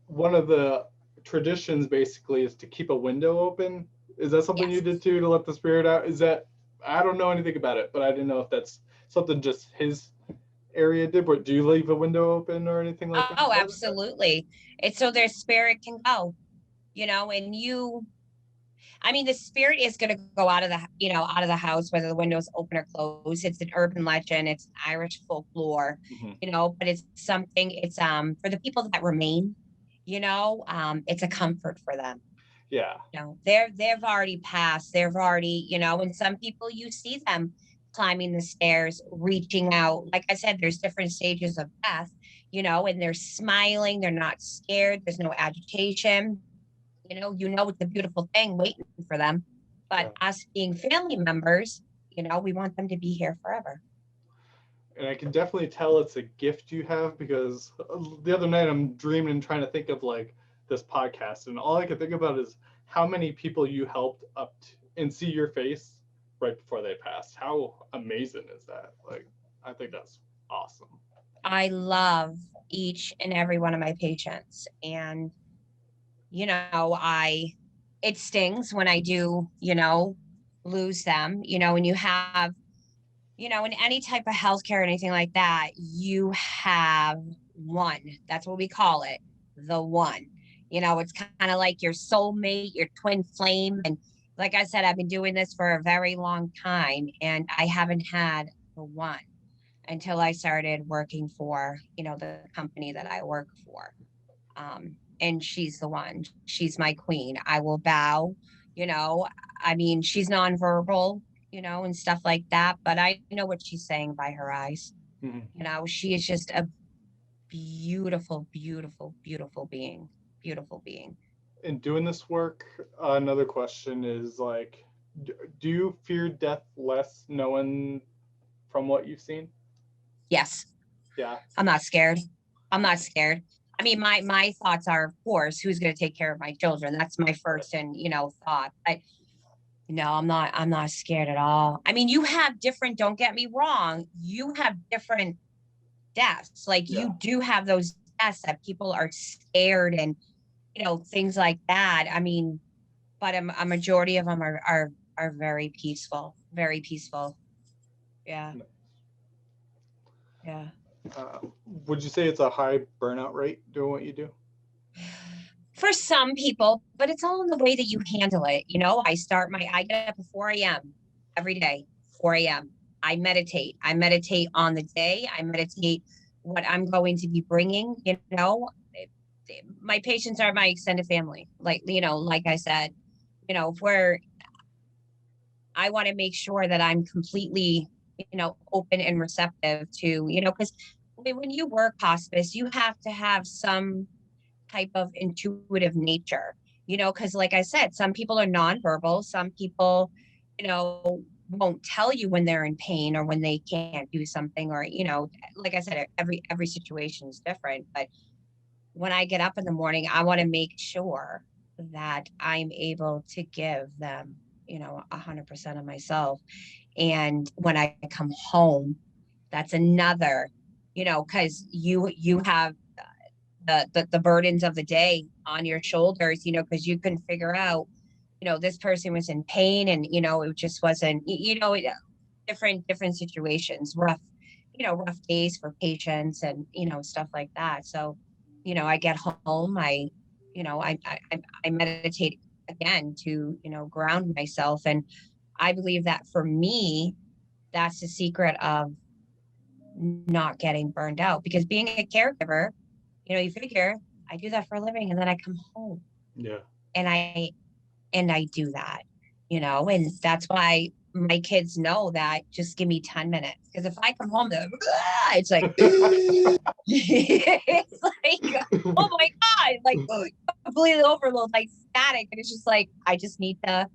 [SPEAKER 1] one of the traditions basically is to keep a window open. Is that something you
[SPEAKER 2] Yes.
[SPEAKER 1] did too to let the spirit out? Is that, I don't know anything about it, but I didn't know if that's something just his area did. But do you leave a window open or anything like that?
[SPEAKER 2] Oh, absolutely. It's so their spirit can go, and I mean, the spirit is going to go out of out of the house, whether the window's open or closed. It's an urban legend. It's Irish folklore,
[SPEAKER 1] Mm-hmm.
[SPEAKER 2] but it's something, it's, for the people that remain, it's a comfort for them.
[SPEAKER 1] Yeah.
[SPEAKER 2] They've already passed. They've already, and some people you see them climbing the stairs, reaching out. Like I said, there's different stages of death, and they're smiling. They're not scared. There's no agitation. It's a beautiful thing waiting for them. But
[SPEAKER 1] Yeah.
[SPEAKER 2] us being family members, we want them to be here forever.
[SPEAKER 1] And I can definitely tell it's a gift you have, because the other night I'm dreaming and trying to think of like this podcast, and all I can think about is how many people you helped up and see your face right before they passed. How amazing is that? Like, I think that's awesome.
[SPEAKER 2] I love each and every one of my patients. And, it stings when I do, lose them, and you have, in any type of healthcare or anything like that, you have one. That's what we call it, the one. It's kind of like your soulmate, your twin flame. And like I said, I've been doing this for a very long time, and I haven't had the one until I started working for, the company that I work for. And she's the one. She's my queen. I will bow, you know. I mean, she's nonverbal, and stuff like that, but I know what she's saying by her eyes.
[SPEAKER 1] Mhm.
[SPEAKER 2] She is just a beautiful, beautiful, beautiful being. Beautiful being.
[SPEAKER 1] In doing this work, another question is like, do you fear death less knowing from what you've seen?
[SPEAKER 2] Yes,
[SPEAKER 1] Yeah.
[SPEAKER 2] I'm not scared. I'm not scared. I mean, my thoughts are, of course, who's going to take care of my children? That's my first and thought. But no, I'm not scared at all. I mean, you have different, don't get me wrong, you have different deaths. Like
[SPEAKER 1] Yeah.
[SPEAKER 2] you do have those deaths that people are scared and, things like that. I mean, but a majority of them are very peaceful, very peaceful. Yeah. Yeah.
[SPEAKER 1] Uh, would you say it's a high burnout rate doing what you do?
[SPEAKER 2] For some people, but it's all in the way that you handle it. I get up at 4 a.m. every day, 4 a.m. I meditate. I meditate on the day. I meditate what I'm going to be bringing. My patients are my extended family. Like I said, where I want to make sure that I'm completely, open and receptive to, because when you work hospice, you have to have some type of intuitive nature, because like I said, some people are nonverbal, some people, you know, won't tell you when they're in pain or when they can't do something, or, like I said, every situation is different. But when I get up in the morning, I want to make sure that I'm able to give them, 100% of myself. And when I come home, that's another, because you have the burdens of the day on your shoulders, because you can figure out, this person was in pain, and it just wasn't, different situations, rough days for patients, and stuff like that. So I get home, I meditate again to ground myself. And I believe that for me, that's the secret of not getting burned out, because being a caregiver, you figure I do that for a living, and then I come home
[SPEAKER 1] Yeah.
[SPEAKER 2] and I do that, and that's why my kids know that just give me 10 minutes. Because if I come home, it's like, it's like, oh my God, like completely overload, like static. And it's just like, I just need to,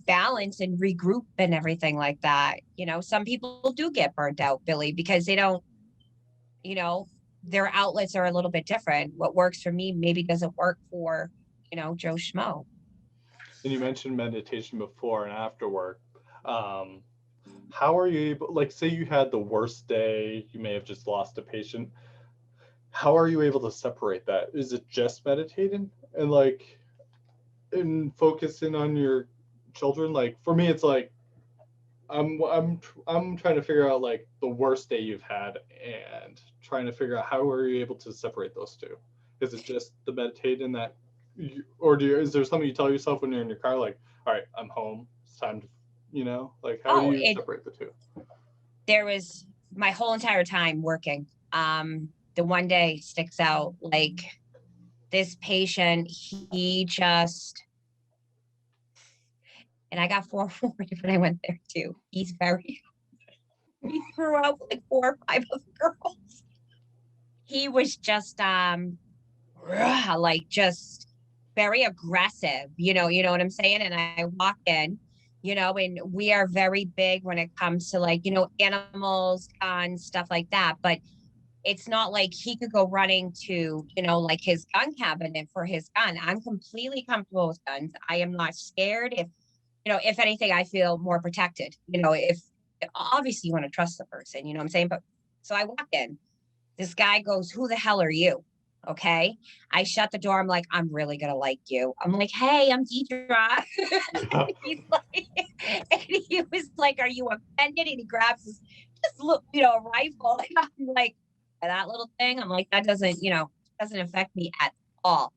[SPEAKER 2] balance and regroup and everything like that. Some people do get burnt out, Billy, because they don't, you know, their outlets are a little bit different. What works for me maybe doesn't work for, Joe Schmo.
[SPEAKER 1] And you mentioned meditation before and after work. Um, how are you able, like, say you had the worst day, you may have just lost a patient. How are you able to separate that? Is it just meditating and like, and focusing on your children? Like for me, it's like I'm trying to figure out like the worst day you've had and trying to figure out how are you able to separate those two? Is it just the meditating that, or is there something you tell yourself when you're in your car, like, all right, I'm home, it's time to, like how do
[SPEAKER 2] Oh,
[SPEAKER 1] you separate the two?
[SPEAKER 2] there was my whole entire time working. The one day sticks out, like this patient, he just, and I got forewarned when I went there too. He threw out like 4 or 5 of the girls. He was just, like just very aggressive, you know what I'm saying? And I walk in, and we are very big when it comes to like, animals, guns, stuff like that. But it's not like he could go running to, like his gun cabinet for his gun. I'm completely comfortable with guns. I am not scared. If anything, I feel more protected. If obviously you want to trust the person, you know what I'm saying? But so I walk in, this guy goes, "Who the hell are you?" Okay. I shut the door. I'm like, "I'm really going to like you." I'm like, "Hey, I'm Deidre."
[SPEAKER 1] Yeah.
[SPEAKER 2] He's like, and he was like, "Are you offended?" And he grabs this little, rifle. And I'm like, "That little thing." I'm like, "That doesn't affect me at all."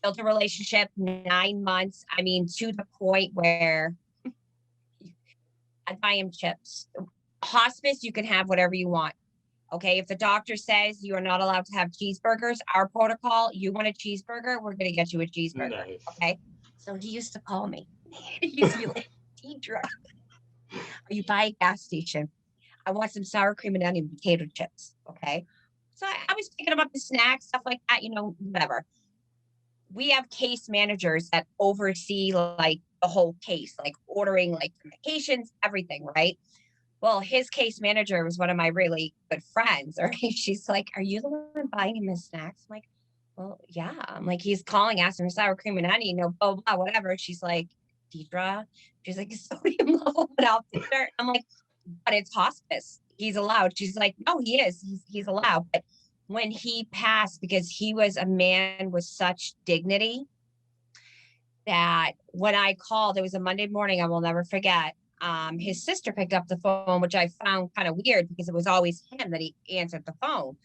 [SPEAKER 2] Built a relationship 9 months. I mean, to the point where I buy him chips. Hospice, you can have whatever you want. Okay. If the doctor says you are not allowed to have cheeseburgers, our protocol, you want a cheeseburger, we're going to get you a cheeseburger.
[SPEAKER 1] Nice.
[SPEAKER 2] Okay. So he used to call me. He used to be like, "Deidre, are you by a gas station? I want some sour cream and onion potato chips." Okay. So I was picking him up the snacks, stuff like that, whatever. We have case managers that oversee like the whole case, like ordering like the medications, everything, right? Well, his case manager was one of my really good friends. Or she's like, "Are you the one buying him his snacks?" I'm like, "Well, yeah." I'm like, "He's calling, asking for sour cream and honey, blah, blah, whatever." She's like, "Deidre," she's like, "his sodium level went out there." I'm like, "But it's hospice. He's allowed." She's like, "No, he is. He's allowed." But when he passed, because he was a man with such dignity, that when I called, it was a Monday morning, I will never forget. His sister picked up the phone, which I found kind of weird because it was always him that he answered the phone.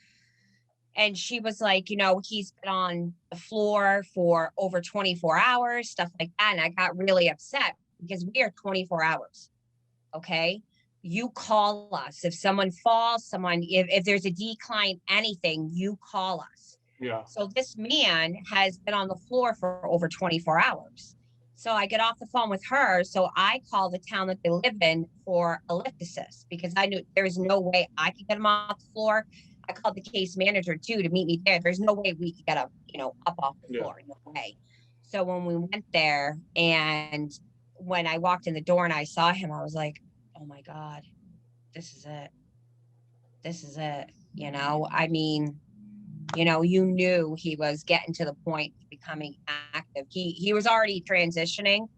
[SPEAKER 2] And she was like, "He's been on the floor for over 24 hours, stuff like that." And I got really upset because we are 24 hours. Okay. You call us. If someone falls, if there's a decline, anything, you call us.
[SPEAKER 1] Yeah.
[SPEAKER 2] So this man has been on the floor for over 24 hours. So I get off the phone with her. So I call the town that they live in for a lift assist because I knew there was no way I could get him off the floor. I called the case manager too to meet me there. There's no way we could get him, up off the
[SPEAKER 1] Yeah.
[SPEAKER 2] floor. No way. So when we went there and when I walked in the door and I saw him, I was like, oh my God, this is it. This is it. You know, I mean, you know, you knew he was getting to the point of becoming active. He was already transitioning,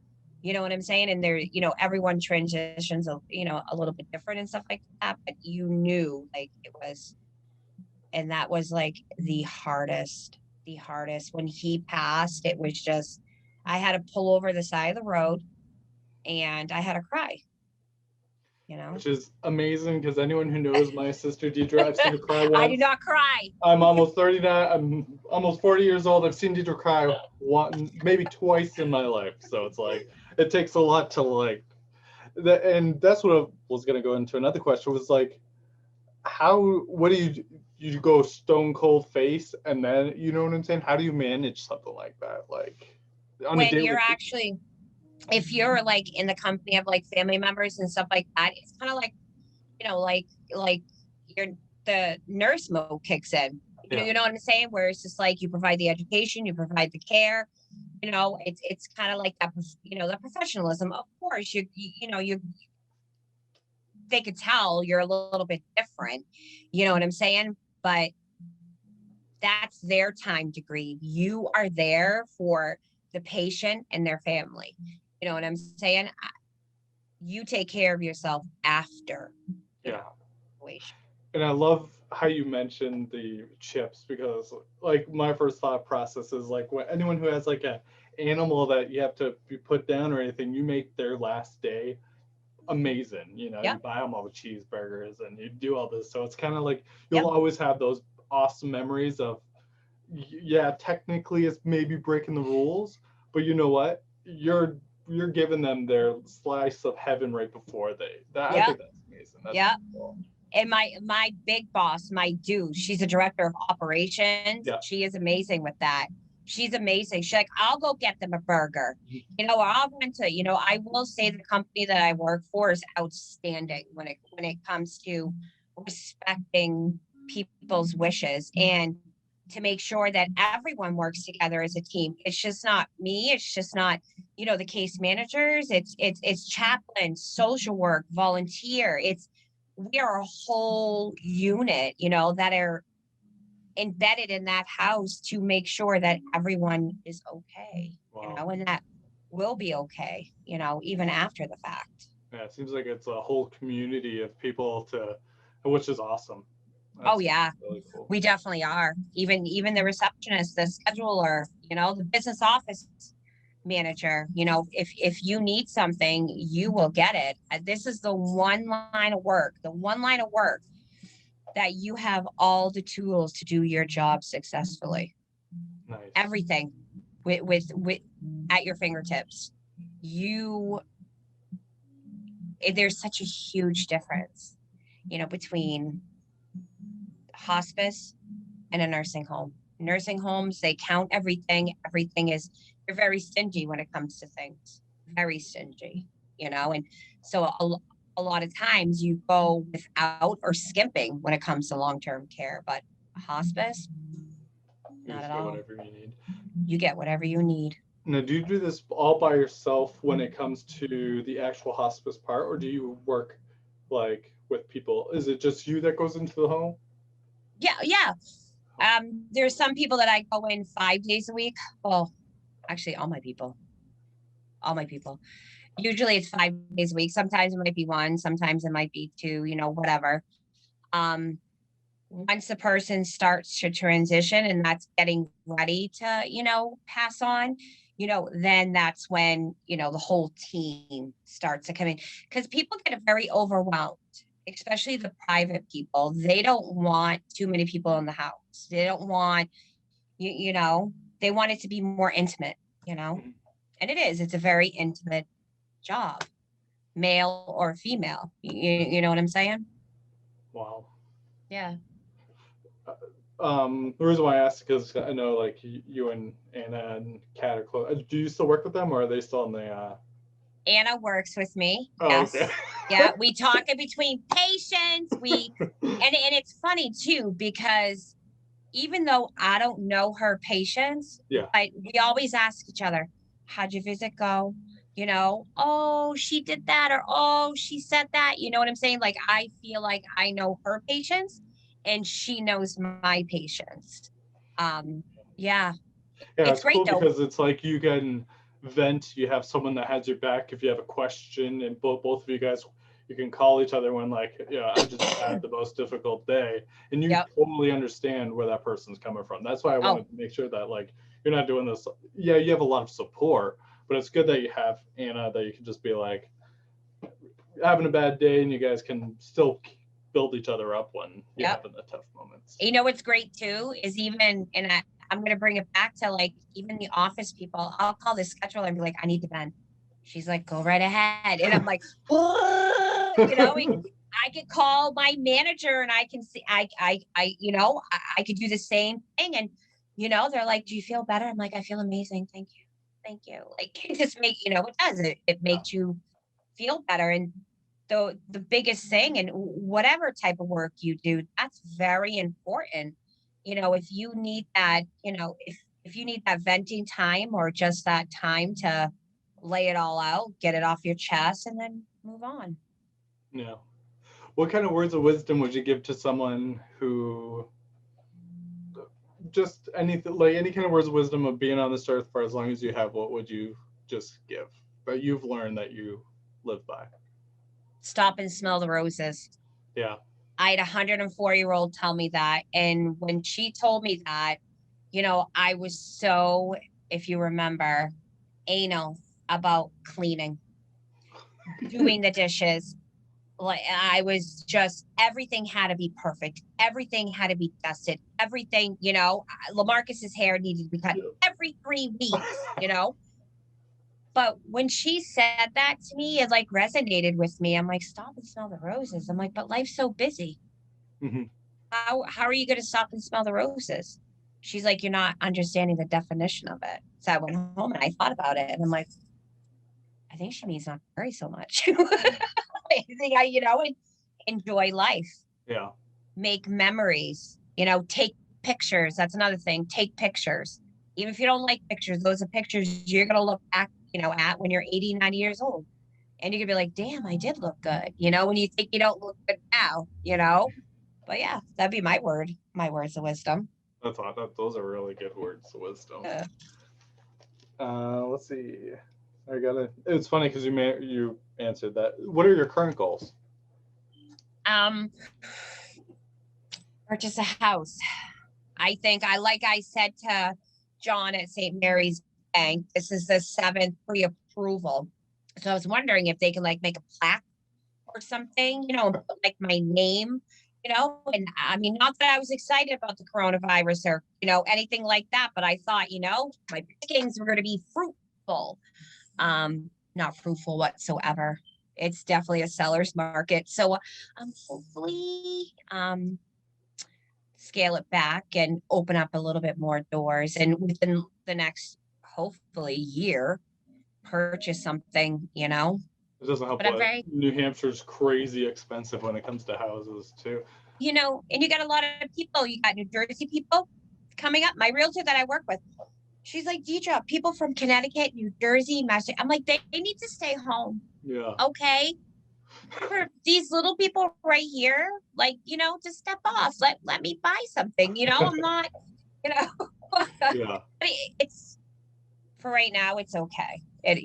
[SPEAKER 2] you know what I'm saying? And there, you know, everyone transitions, you know, a little bit different and stuff like that, but you knew like it was, and that was like the hardest when he passed. It was just, I had to pull over the side of the road and I had to cry, you know?
[SPEAKER 1] Which is amazing because anyone who knows my sister Deidre, I've seen her cry
[SPEAKER 2] I do
[SPEAKER 1] once.
[SPEAKER 2] not cry.
[SPEAKER 1] I'm almost 39. I'm almost 40 years old. I've seen Deidre cry one, maybe twice in my life. So it's like it takes a lot to like that, and that's what I was gonna go into. Another question was like, what do you go stone cold face, and then you know what I'm saying? How do you manage something like that, like on a
[SPEAKER 2] When
[SPEAKER 1] daily
[SPEAKER 2] you're
[SPEAKER 1] basis?
[SPEAKER 2] actually, if you're like in the company of like family members and stuff like that, it's kind of like, you know, like you're the nurse mode kicks in.
[SPEAKER 1] Yeah.
[SPEAKER 2] You know what I'm saying? Where it's just like you provide the education, you provide the care. You know, it's kind of like that. You know, the professionalism. Of course, you know you they could tell you're a little bit different. You know what I'm saying? But that's their time to grieve. You are there for the patient and their family. You know what I'm saying? You take care of yourself after the
[SPEAKER 1] Yeah.
[SPEAKER 2] situation.
[SPEAKER 1] And I love how you mentioned the chips because like my first thought process is like when anyone who has like a animal that you have to be put down or anything, you make their last day amazing. You know,
[SPEAKER 2] Yeah.
[SPEAKER 1] you buy them all the cheeseburgers and you do all this. So it's kind of like you'll
[SPEAKER 2] Yep.
[SPEAKER 1] always have those awesome memories of, yeah, technically it's maybe breaking the rules, but you know what? You're giving them their slice of heaven right before I
[SPEAKER 2] Yeah.
[SPEAKER 1] think that's amazing. That's
[SPEAKER 2] Yeah.
[SPEAKER 1] cool.
[SPEAKER 2] And my big boss, my dude, she's a director of operations.
[SPEAKER 1] Yeah.
[SPEAKER 2] She is amazing with that. She's amazing. She's like, I'll go get them a burger, you know, or I'll rent to, you know, I will say the company that I work for is outstanding when it comes to respecting people's wishes and to make sure that everyone works together as a team. It's just not me. It's just not, you know, the case managers. It's chaplains, social work, volunteer. We are a whole unit, you know, that are embedded in that house to make sure that everyone is okay,
[SPEAKER 1] Wow.
[SPEAKER 2] you know, and that will be okay, you know, even after the fact.
[SPEAKER 1] Yeah, it seems like it's a whole community of people which is awesome.
[SPEAKER 2] Oh
[SPEAKER 1] That's
[SPEAKER 2] yeah,
[SPEAKER 1] really cool.
[SPEAKER 2] we definitely are. Even the receptionist, the scheduler, you know, the business office manager, you know, if you need something, you will get it. This is the one line of work, that you have all the tools to do your job successfully.
[SPEAKER 1] Nice.
[SPEAKER 2] Everything with at your fingertips. There's such a huge difference, you know, between hospice and a nursing home. Nursing homes, they count everything. They're very stingy when it comes to things. Very stingy, you know, and so a lot of times you go without or skimping when it comes to long-term care, but hospice,
[SPEAKER 1] You
[SPEAKER 2] not
[SPEAKER 1] just
[SPEAKER 2] at
[SPEAKER 1] get
[SPEAKER 2] all.
[SPEAKER 1] whatever you need.
[SPEAKER 2] You get whatever you need.
[SPEAKER 1] Now, do you do this all by yourself when it comes to the actual hospice part, or do you work like with people? Is it just you that goes into the home?
[SPEAKER 2] Yeah. There's some people that I go in 5 days a week. Well, actually, all my people. Usually it's 5 days a week. Sometimes it might be one, sometimes it might be two, you know, whatever. Um, Once a person starts to transition and that's getting ready to, you know, pass on, you know, then that's when, you know, the whole team starts to come in because people get very overwhelmed, especially the private people. They don't want too many people in the house. They don't want, you know, they want it to be more intimate, you know,
[SPEAKER 1] Mhm.
[SPEAKER 2] and it's a very intimate job, male or female. You know what I'm saying?
[SPEAKER 1] Wow.
[SPEAKER 2] Yeah.
[SPEAKER 1] The reason why I asked because I know like you and Anna and Kat are close. Do you still work with them, or are they still in the?
[SPEAKER 2] Anna works with me.
[SPEAKER 1] Oh, okay.
[SPEAKER 2] Yes. Yeah. We talk in between patients. And it's funny too, because even though I don't know her patients,
[SPEAKER 1] Yeah.
[SPEAKER 2] we always ask each other, how'd your visit go? oh, she did that, or oh, she said that. You know what I'm saying? Like, I feel like I know her patients and she knows my patients. Um, yeah,
[SPEAKER 1] Yeah,
[SPEAKER 2] it's
[SPEAKER 1] it's cool
[SPEAKER 2] great though.
[SPEAKER 1] because it's like you can vent. You have someone that has your back if you have a question, and both of you guys, you can call each other when like, yeah, I just had the most difficult day, and you
[SPEAKER 2] Yep.
[SPEAKER 1] totally understand where that person's coming from. That's why I
[SPEAKER 2] Oh,
[SPEAKER 1] wanted to make sure that like you're not doing this. Yeah, you have a lot of support, but it's good that you have Anna that you can just be like having a bad day, and you guys can still build each other up when you're
[SPEAKER 2] yep.
[SPEAKER 1] having the tough moments.
[SPEAKER 2] You know what's great too is even, and I'm going to bring it back to like even the office people. I'll call the scheduler and be like, I need to vent. She's like, go right ahead. And I'm like, oh, I could call my manager and I can see, I could do the same thing. And, they're like, do you feel better? I'm like, I feel amazing. Thank you. Thank you. Like, it just it does. It makes you feel better. And the biggest thing, and whatever type of work you do, that's very important. If you need that, if you need that venting time or just that time to lay it all out, get it off your chest, and then move on.
[SPEAKER 1] Yeah. What kind of words of wisdom would you give to someone who just anything like any kind of words of wisdom of being on this earth for as long as you have? What would you just give? But you've learned that you live by.
[SPEAKER 2] Stop and smell the roses.
[SPEAKER 1] Yeah.
[SPEAKER 2] I had a 104-year-old tell me that. And when she told me that, I was so, if you remember, anal about cleaning, doing the dishes. Like, I was just, everything had to be perfect. Everything had to be dusted. Everything, Lamarcus's hair needed to be cut every 3 weeks. But when she said that to me, it like resonated with me. I'm like, stop and smell the roses. I'm like, but life's so busy.
[SPEAKER 1] Hmm.
[SPEAKER 2] How are you going to stop and smell the roses? She's like, you're not understanding the definition of it. So I went home and I thought about it, and I'm like, I think she means not worry so much. I think enjoy life,
[SPEAKER 1] Yeah.
[SPEAKER 2] make memories, take pictures. That's another thing. Take pictures. Even if you don't like pictures, those are pictures you're going to look back, at when you're 80, 90 years old. And you're going to be like, damn, I did look good. When you think you don't look good now. But yeah, that'd be my words of wisdom.
[SPEAKER 1] That's odd. Those are really good words of wisdom.
[SPEAKER 2] Uh,
[SPEAKER 1] Let's see. I gotta. It's funny because you answered that. What are your current goals?
[SPEAKER 2] um, purchase a house. I think like I said to John at St. Mary's Bank, this is the 7th pre-approval. So I was wondering if they can like make a plaque or something, and put like my name, and I mean, not that I was excited about the coronavirus or, anything like that, but I thought, my pickings were going to be fruitful. Not fruitful whatsoever. It's definitely a seller's market. So hopefully scale it back and open up a little bit more doors, and within the next hopefully year purchase something.
[SPEAKER 1] It doesn't help
[SPEAKER 2] But I'm
[SPEAKER 1] what
[SPEAKER 2] very,
[SPEAKER 1] New Hampshire's crazy expensive when it comes to houses too.
[SPEAKER 2] and you got a lot of people. You got New Jersey people coming up. My realtor that I work with, she's like, Deidre, people from Connecticut, New Jersey, Massachusetts. I'm like, they need to stay home.
[SPEAKER 1] Yeah.
[SPEAKER 2] Okay. For these little people right here, like, to step off, let me buy something. I'm not, you know,
[SPEAKER 1] Yeah.
[SPEAKER 2] it's for right now, it's okay. It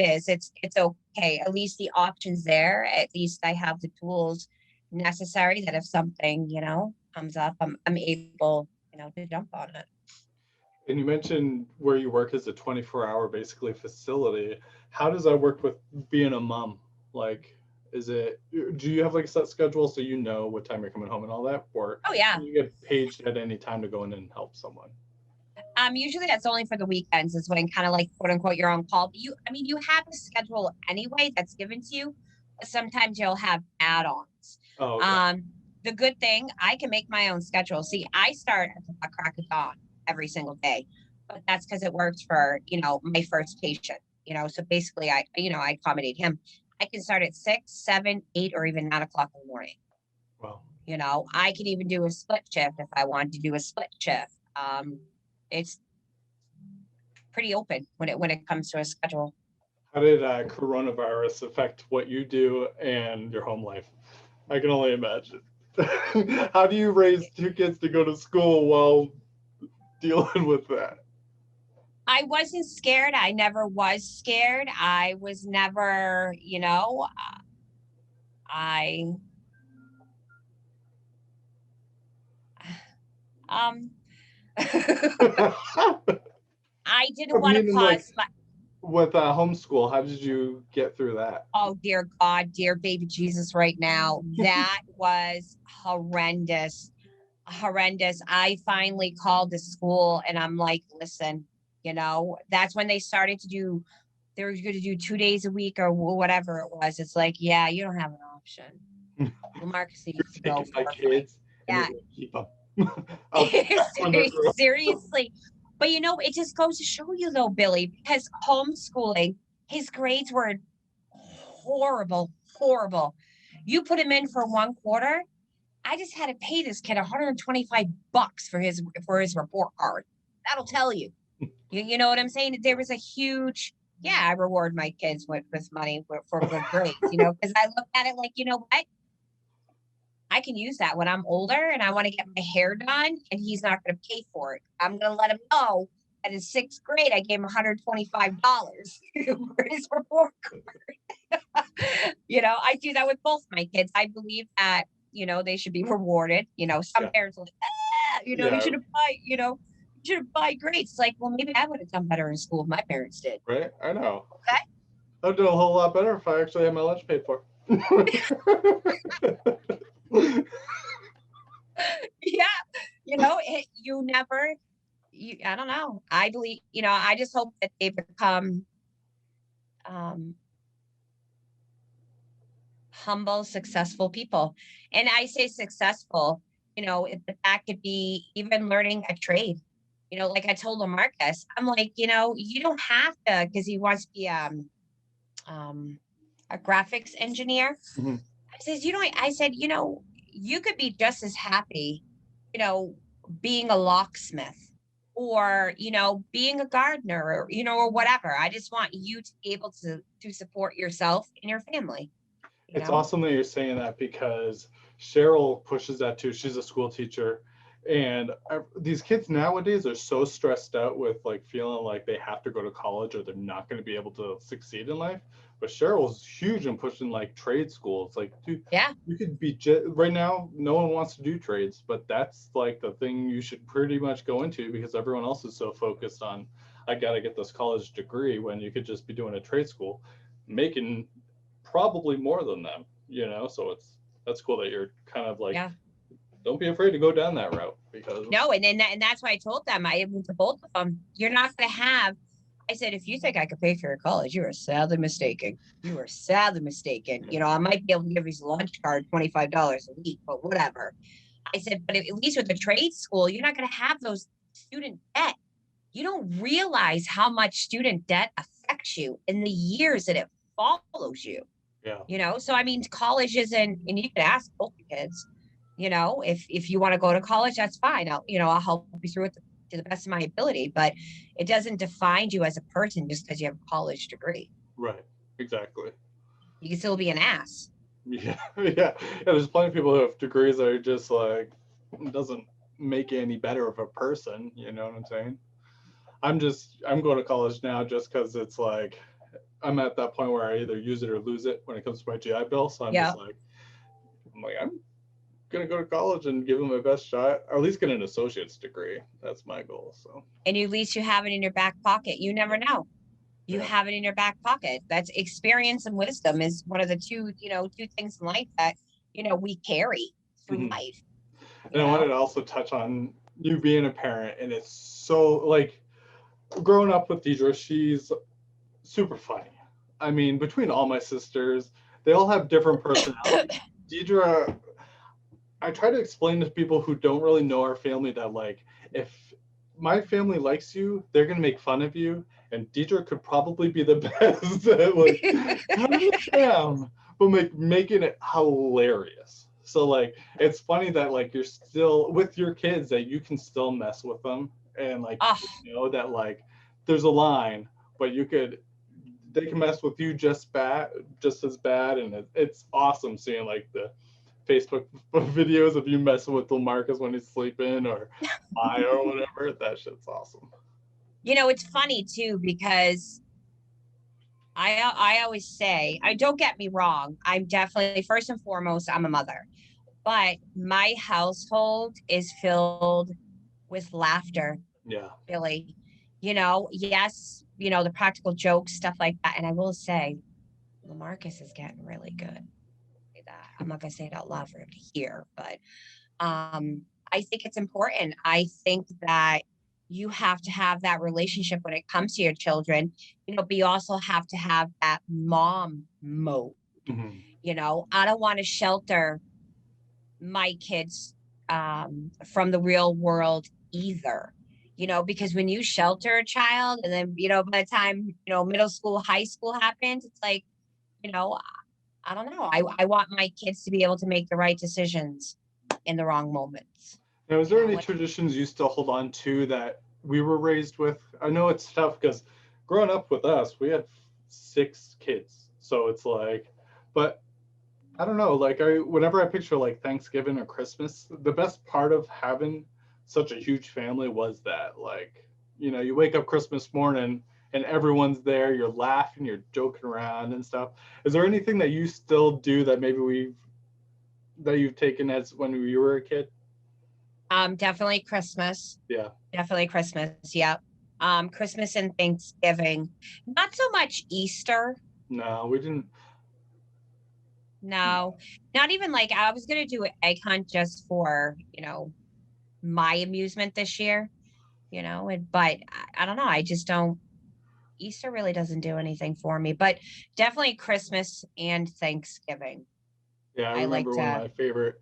[SPEAKER 2] is. It's okay. At least the options there. At least I have the tools necessary that if something, comes up, I'm able, to jump on it.
[SPEAKER 1] And you mentioned where you work is a 24-hour basically facility. How does that work with being a mom? Like, do you have like a set schedule so you know what time you're coming home and all that? Or
[SPEAKER 2] Oh yeah.
[SPEAKER 1] do you get paged at any time to go in and help someone?
[SPEAKER 2] Usually that's only for the weekends is when kind of like quote unquote you're on call. But you have a schedule anyway that's given to you. But sometimes you'll have add-ons.
[SPEAKER 1] Oh, okay.
[SPEAKER 2] The good thing, I can make my own schedule. See, I start at the crack of dawn every single day, but that's because it works for, my first patient, so basically I accommodate him. I can start at 6, 7, 8, or even 9 o'clock in the morning.
[SPEAKER 1] Well,
[SPEAKER 2] I can even do a split shift if I wanted to do a split shift. It's pretty open when it comes to a schedule.
[SPEAKER 1] How did coronavirus affect what you do and your home life? I can only imagine. How do you raise two kids to go to school while dealing with that?
[SPEAKER 2] I wasn't scared. I never was scared. I was never, I um
[SPEAKER 1] I
[SPEAKER 2] I didn't want to
[SPEAKER 1] mean, like
[SPEAKER 2] cause my,
[SPEAKER 1] with homeschool, how did you get through that?
[SPEAKER 2] oh dear God, dear baby Jesus right now. That was horrendous. Horrendous. I finally called the school and I'm like, listen, that's when they started to do, they were going to do 2 days a week or whatever it was. It's like, yeah, you don't have an option. Marcus
[SPEAKER 1] You're
[SPEAKER 2] needs to go
[SPEAKER 1] taking my
[SPEAKER 2] for a fight.
[SPEAKER 1] kids and you're
[SPEAKER 2] Yeah,
[SPEAKER 1] gonna keep them. I'll come back when they're grown.
[SPEAKER 2] seriously. But it just goes to show you though, Billy, because homeschooling, his grades were horrible, horrible. You put him in for 1 quarter, I just had to pay this kid $125 for his report card. That'll tell you. You know what I'm saying? There was a huge, yeah, I reward my kids with money for good grades, because I look at it like, you know what? I can use that when I'm older and I want to get my hair done and he's not going to pay for it. I'm going to let him know that in sixth grade, I gave him $125 for his report card. I do that with both my kids. I believe that, they should be rewarded. Some
[SPEAKER 1] Yeah,
[SPEAKER 2] parents will, you
[SPEAKER 1] yeah,
[SPEAKER 2] you should have buy grades. It's like, well, maybe I would have done better in school if my parents did.
[SPEAKER 1] right. I know.
[SPEAKER 2] Okay.
[SPEAKER 1] I'd do a whole lot better if I actually had my lunch paid for.
[SPEAKER 2] Yeah. You never, I don't know. I believe, I just hope that they become um, humble, successful people. And I say successful, if that could be even learning a trade. Like I told Marcus, I'm like, you don't have to, because he wants to be um, a graphics engineer.
[SPEAKER 1] Mhm.
[SPEAKER 2] I said, you could be just as happy, you know, being a locksmith or, being a gardener or, or whatever. I just want you to be able to support yourself and your family, you
[SPEAKER 1] It's
[SPEAKER 2] know?
[SPEAKER 1] awesome that you're saying that because Cheryl pushes that too. She's a school teacher. And these kids nowadays are so stressed out with like feeling like they have to go to college or they're not going to be able to succeed in life. But Cheryl's huge in pushing like trade schools. Like, dude,
[SPEAKER 2] Yeah.
[SPEAKER 1] you could be right now. No one wants to do trades, but that's like the thing you should pretty much go into because everyone else is so focused on, I got to get this college degree when you could just be doing a trade school, making probably more than them, so that's cool that you're kind of like,
[SPEAKER 2] Yeah.
[SPEAKER 1] don't be afraid to go down that route because
[SPEAKER 2] No, and that's why I told them, I even to both of them, you're not going to have. I said, if you think I could pay for your college, you are sadly mistaken. You are sadly mistaken. I might be able to give his lunch card $25 a week, but whatever. I said, but at least with the trade school, you're not going to have those student debt. You don't realize how much student debt affects you in the years that it follows you.
[SPEAKER 1] yeah,
[SPEAKER 2] So I mean, college isn't, and you could ask both the kids, if you want to go to college, that's fine. I'll help you through it to the best of my ability, but it doesn't define you as a person just because you have a college degree.
[SPEAKER 1] right, exactly.
[SPEAKER 2] You can still be an ass.
[SPEAKER 1] Yeah, yeah. There's plenty of people who have degrees that are just like, doesn't make you any better of a person, you know what I'm saying? I'm going to college now just because it's like I'm at that point where I either use it or lose it when it comes to my GI Bill. So I'm
[SPEAKER 2] Yeah.
[SPEAKER 1] just like, I'm gonna go to college and give it my best shot, or at least get an associate's degree. That's my goal. So
[SPEAKER 2] And at least you have it in your back pocket. You never know. You
[SPEAKER 1] yeah.
[SPEAKER 2] have it in your back pocket. That's experience and wisdom is one of the two things in life that, we carry through
[SPEAKER 1] Mhm.
[SPEAKER 2] life,
[SPEAKER 1] And I wanted to also touch on you being a parent, and it's so like growing up with Deidre, she's super funny. I mean, between all my sisters, they all have different personalities. Deidre, I try to explain to people who don't really know our family that like if my family likes you, they're gonna make fun of you, and Deidre could probably be the best at like having a jam, but making it hilarious. So like it's funny that like you're still with your kids that you can still mess with them and like
[SPEAKER 2] Oh,
[SPEAKER 1] that like there's a line, but you could they can mess with you just as bad, and it's awesome seeing like the Facebook videos of you messing with Lamarcus when he's sleeping or Maya or whatever. That shit's awesome.
[SPEAKER 2] It's funny too because I always say, I don't get me wrong, I'm definitely first and foremost I'm a mother, but my household is filled with laughter,
[SPEAKER 1] Yeah.
[SPEAKER 2] Billy. Yes, the practical jokes, stuff like that. And I will say, Lamarcus is getting really good. That I'm not gonna say it out loud for him to hear, but I think it's important. I think that you have to have that relationship when it comes to your children, but you also have to have that mom mode.
[SPEAKER 1] Hmm.
[SPEAKER 2] I don't want to shelter my kids from the real world either. Because when you shelter a child and then, by the time, middle school, high school happens, it's like, you know, I don't know. I want my kids to be able to make the right decisions in the wrong moments.
[SPEAKER 1] Now, is there any
[SPEAKER 2] Like,
[SPEAKER 1] traditions you still hold on to that we were raised with? I know it's tough because growing up with us, we had 6 kids, so it's like, but I don't know. Like whenever I picture like Thanksgiving or Christmas, the best part of having such a huge family was that, like, you wake up Christmas morning and everyone's there. You're laughing, you're joking around and stuff. Is there anything that you still do that maybe that you've taken as when you were a kid?
[SPEAKER 2] definitely Christmas.
[SPEAKER 1] Yeah.
[SPEAKER 2] Definitely Christmas. Yep. Christmas and Thanksgiving. Not so much Easter.
[SPEAKER 1] No, we didn't.
[SPEAKER 2] No, not even like I was gonna do an egg hunt just for, my amusement this year, but I don't know. I just don't Easter really doesn't do anything for me, but definitely Christmas and Thanksgiving.
[SPEAKER 1] Yeah, I
[SPEAKER 2] I like
[SPEAKER 1] remember one of
[SPEAKER 2] to
[SPEAKER 1] my favorite.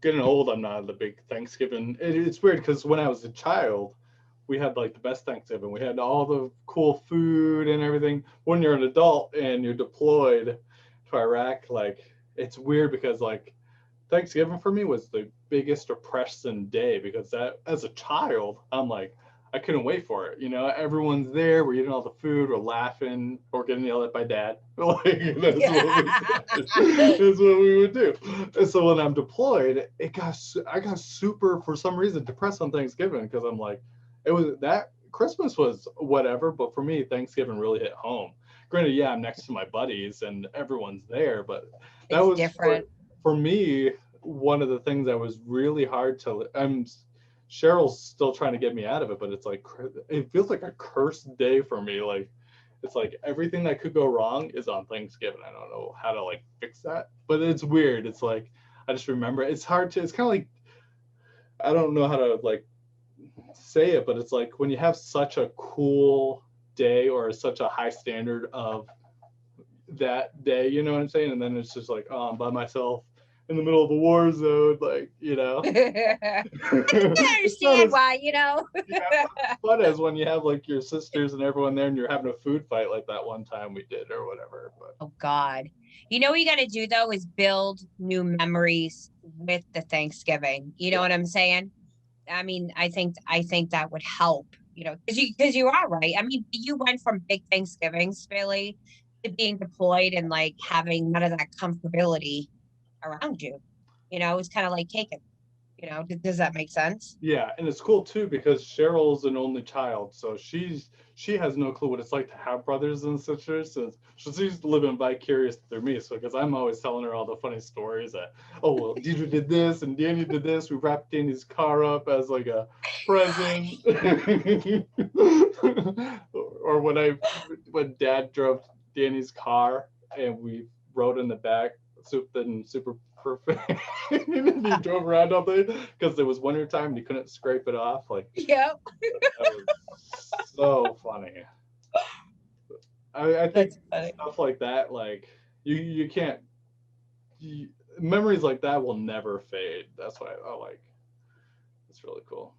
[SPEAKER 1] Getting old, I'm not the big Thanksgiving. It's weird because when I was a child, we had like the best Thanksgiving. We had all the cool food and everything. When you're an adult and you're deployed to Iraq, like it's weird because like Thanksgiving for me was the biggest depressing day because that as a child, I'm like, I couldn't wait for it. Everyone's there, we're eating all the food, we're laughing, or getting yelled at by dad. Like that's what we did. That's what we would do. And so when I'm deployed, I got super for some reason depressed on Thanksgiving because I'm like, it was that Christmas was whatever, but for me, Thanksgiving really hit home. Granted, yeah, I'm next to my buddies and everyone's there, but that
[SPEAKER 2] it's
[SPEAKER 1] was
[SPEAKER 2] different.
[SPEAKER 1] for me one of the things that was really hard to. Cheryl's still trying to get me out of it, but it's like it feels like a cursed day for me. Like it's like everything that could go wrong is on Thanksgiving. I don't know how to like fix that, but it's weird. It's like I just remember it's hard to. It's kind of like I don't know how to like say it, but it's like when you have such a cool day or such a high standard of that day, you know what I'm saying? And then it's just like, oh, I'm by myself in the middle of a war zone, like,
[SPEAKER 2] I can
[SPEAKER 1] it's not
[SPEAKER 2] understand
[SPEAKER 1] as
[SPEAKER 2] why,
[SPEAKER 1] yeah, it's not as fun as when you have like your sisters and everyone there and you're having a food fight like that one time we did or whatever. But
[SPEAKER 2] Oh God. What you got to do though is build new memories with the Thanksgiving. You know
[SPEAKER 1] yeah,
[SPEAKER 2] what I'm saying? I mean, I think that would help, because you are right. I mean, you went from big Thanksgivings, really, to being deployed and like having none of that comfortability around you. It's kind of like taken. Does that make sense?
[SPEAKER 1] yeah, and it's cool too because Cheryl's an only child, so she has no clue what it's like to have brothers and sisters. So she's living vicarious through me. So because I'm always telling her all the funny stories that, oh well, Deidre did this and Danny did this. We wrapped Danny's car up as like a present. Or when Dad drove Danny's car and we rode in the back, super perfect. And he drove around all day because it was winter time and he couldn't scrape it off. Like
[SPEAKER 2] Yep.
[SPEAKER 1] that was so funny. I think
[SPEAKER 2] That's funny.
[SPEAKER 1] stuff like that, like you can't you, memories like that will never fade. That's why I like. It's really cool.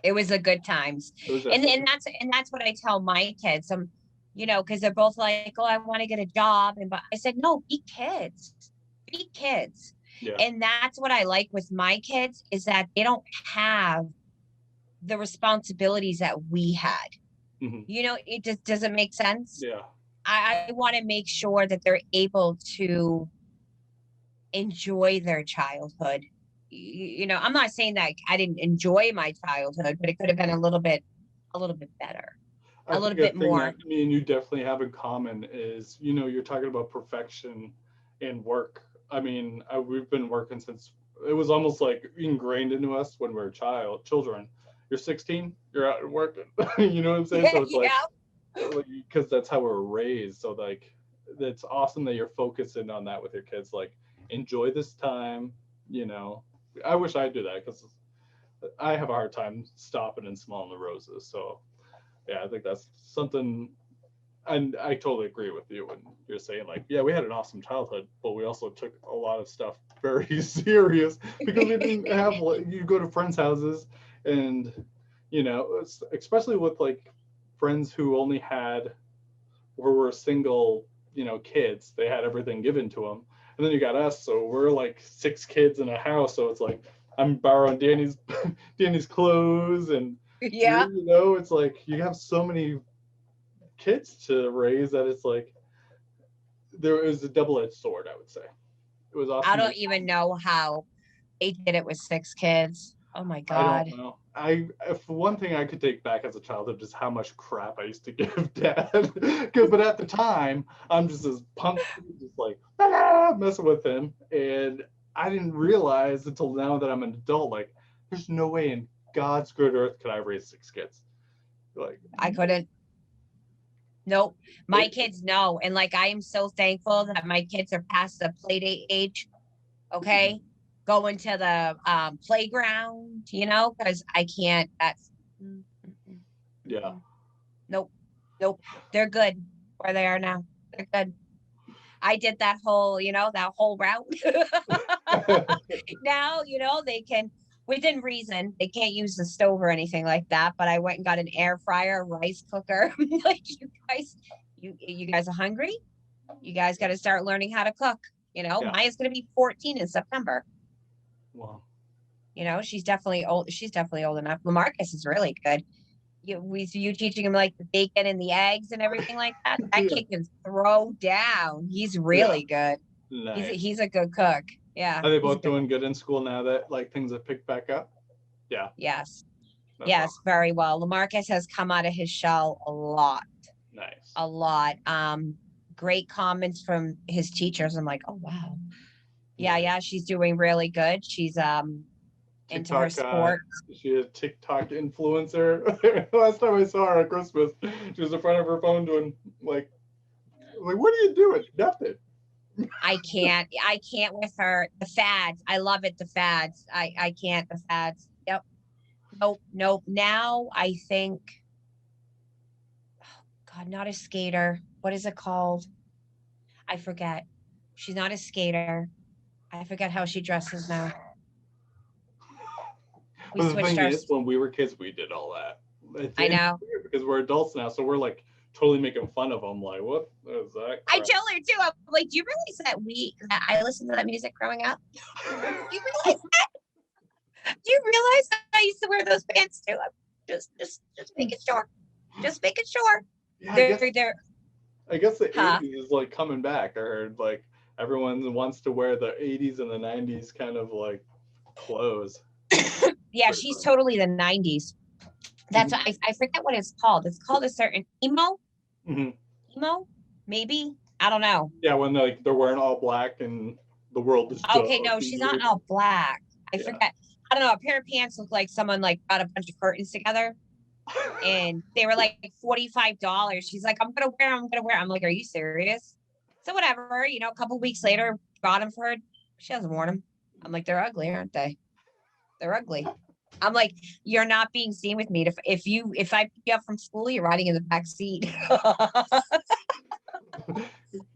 [SPEAKER 2] It was a good times.
[SPEAKER 1] It was
[SPEAKER 2] And
[SPEAKER 1] definitely.
[SPEAKER 2] and that's what I tell my kids. Because they're both like, oh, I want to get a job. And but I said, no, be kids. Be kids.
[SPEAKER 1] Yeah.
[SPEAKER 2] And that's what I like with my kids is that they don't have the responsibilities that we had.
[SPEAKER 1] Hmm.
[SPEAKER 2] It just doesn't make sense.
[SPEAKER 1] Yeah.
[SPEAKER 2] I want to make sure that they're able to enjoy their childhood. I'm not saying that I didn't enjoy my childhood, but it could have been a little bit better,
[SPEAKER 1] I
[SPEAKER 2] a little
[SPEAKER 1] think a
[SPEAKER 2] bit
[SPEAKER 1] thing
[SPEAKER 2] more.
[SPEAKER 1] that me and you definitely have in common is, you're talking about perfection in work. I mean, we've been working since it was almost like ingrained into us when we were children. You're 16, you're out and working. You know what I'm saying? So it's
[SPEAKER 2] Yeah.
[SPEAKER 1] like because that's how we're raised. So like, it's awesome that you're focusing on that with your kids. Like, enjoy this time. You know, I wish I do that because I have a hard time stopping and smelling the roses. So yeah, I think that's something. And I totally agree with you when you're saying like, yeah, we had an awesome childhood, but we also took a lot of stuff very serious because we didn't have like, you go to friends' houses and especially with like friends who only had or were single, kids, they had everything given to them. And then you got us, so we're like 6 kids in a house, so it's like I'm borrowing Danny's clothes and
[SPEAKER 2] Yeah.
[SPEAKER 1] it's like you have so many kids to raise that it's like there is a double-edged sword, I would say. It was
[SPEAKER 2] I
[SPEAKER 1] awesome.
[SPEAKER 2] don't even know how they did it with 6 kids. Oh my
[SPEAKER 1] I don't
[SPEAKER 2] God.
[SPEAKER 1] know. If one thing I could take back as a childhood is how much crap I used to give dad. But at the time, I'm just as punk, just like messing with him, and I didn't realize until now that I'm an adult, like there's no way in God's good earth could I raise 6 kids. Like
[SPEAKER 2] I couldn't. Nope. My
[SPEAKER 1] it,
[SPEAKER 2] kids know. And like, I am so thankful that my kids are past the play date age. Okay. Going to the playground, because I can't. That's
[SPEAKER 1] yeah.
[SPEAKER 2] nope. Nope. They're good where they are now. They're good. I did that whole route. Now, they can, within reason, they can't use the stove or anything like that. But I went and got an air fryer, rice cooker. Like, you guys are hungry. You guys got to start learning how to cook.
[SPEAKER 1] Yeah.
[SPEAKER 2] Maya's going to be 14 in September.
[SPEAKER 1] Well,
[SPEAKER 2] She's definitely old. She's definitely old enough. Lamarcus is really good. You teaching him like the bacon and the eggs and everything like that. That
[SPEAKER 1] yeah.
[SPEAKER 2] kid can throw down. He's
[SPEAKER 1] Yeah.
[SPEAKER 2] really good.
[SPEAKER 1] Nice.
[SPEAKER 2] He's a good cook. Yeah,
[SPEAKER 1] Are they
[SPEAKER 2] he's a
[SPEAKER 1] both
[SPEAKER 2] good
[SPEAKER 1] doing
[SPEAKER 2] one.
[SPEAKER 1] good in school now that like things have picked back up? Yeah,
[SPEAKER 2] Yes,
[SPEAKER 1] that's
[SPEAKER 2] yes,
[SPEAKER 1] awesome.
[SPEAKER 2] very well. Lamarcus has come out of his shell a lot,
[SPEAKER 1] Nice.
[SPEAKER 2] a lot. Great comments from his teachers. I'm like, oh wow. Yeah,
[SPEAKER 1] Nice.
[SPEAKER 2] yeah, she's doing really good. She's into her
[SPEAKER 1] TikTok,
[SPEAKER 2] sports.
[SPEAKER 1] is she a TikTok influencer? Last time I saw her at Christmas, she was in front of her phone doing like what are you doing? Nothing.
[SPEAKER 2] I can't with her. The fads. I love it. The fads. I can't. The fads. Yep. Nope. Nope. Now I think, God, not a skater. What is it called? I forget. She's not a skater. I forget how she dresses now. We
[SPEAKER 1] But the
[SPEAKER 2] switched
[SPEAKER 1] thing
[SPEAKER 2] our.
[SPEAKER 1] is, when we were kids, we did all that.
[SPEAKER 2] I
[SPEAKER 1] And
[SPEAKER 2] know.
[SPEAKER 1] because we're adults now, so we're like totally making fun of them. Like, what is that
[SPEAKER 2] I
[SPEAKER 1] crap?
[SPEAKER 2] tell her too. I'm like, do you realize that I listened to that music growing up? Do you realize that? Do you realize that I used to wear those pants too? I'm just making sure. Just making sure.
[SPEAKER 1] Yeah,
[SPEAKER 2] They're
[SPEAKER 1] I guess the
[SPEAKER 2] huh.
[SPEAKER 1] '80s is like coming back. I heard like everyone wants to wear the '80s and the '90s kind of like clothes.
[SPEAKER 2] Yeah,
[SPEAKER 1] Pretty
[SPEAKER 2] she's
[SPEAKER 1] fun.
[SPEAKER 2] totally the 90s. That's
[SPEAKER 1] Mhm.
[SPEAKER 2] I forget what it's called. It's called a certain
[SPEAKER 1] Mhm.
[SPEAKER 2] emo, maybe. I don't know.
[SPEAKER 1] Yeah, when they're wearing all black and the world is
[SPEAKER 2] Okay,
[SPEAKER 1] dark
[SPEAKER 2] no,
[SPEAKER 1] and
[SPEAKER 2] she's not
[SPEAKER 1] gloomy.
[SPEAKER 2] in all black. I
[SPEAKER 1] Yeah.
[SPEAKER 2] forget. I don't know. A pair of pants looked like someone like got a bunch of curtains together and they were like $45. She's like, I'm gonna wear 'em." I'm like, are you serious? So whatever, a couple weeks later, got them for her. She hasn't worn them. I'm like, they're ugly, aren't they? They're ugly. I'm like, you're not being seen with me. If I pick you up from school, you're riding in the back seat.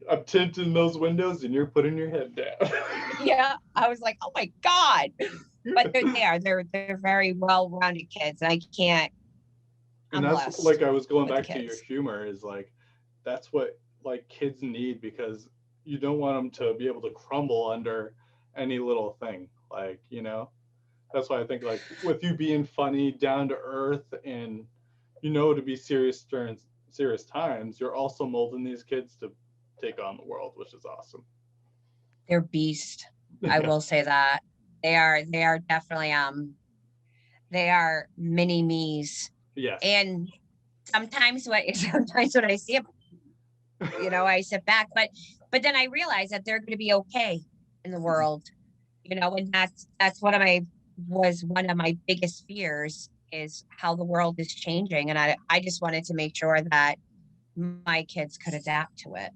[SPEAKER 1] I'm tinting those windows and you're putting your head down.
[SPEAKER 2] Yeah, I was like, oh my God. But they're very well-rounded kids. And I can't.
[SPEAKER 1] And
[SPEAKER 2] I'm
[SPEAKER 1] that's
[SPEAKER 2] blessed
[SPEAKER 1] like I was going
[SPEAKER 2] with the
[SPEAKER 1] back to your
[SPEAKER 2] kids.
[SPEAKER 1] humor is like that's what like kids need because you don't want them to be able to crumble under any little thing. Like, that's why I think like with you being funny, down to earth, and to be serious during serious times, you're also molding these kids to take on the world, which is awesome.
[SPEAKER 2] They're beast. I will say that. They are definitely they are mini me's.
[SPEAKER 1] Yes.
[SPEAKER 2] And sometimes when I see them, I sit back, but then I realize that they're going to be okay in the world, and that's one of my biggest fears is how the world is changing. And I just wanted to make sure that my kids could adapt to it,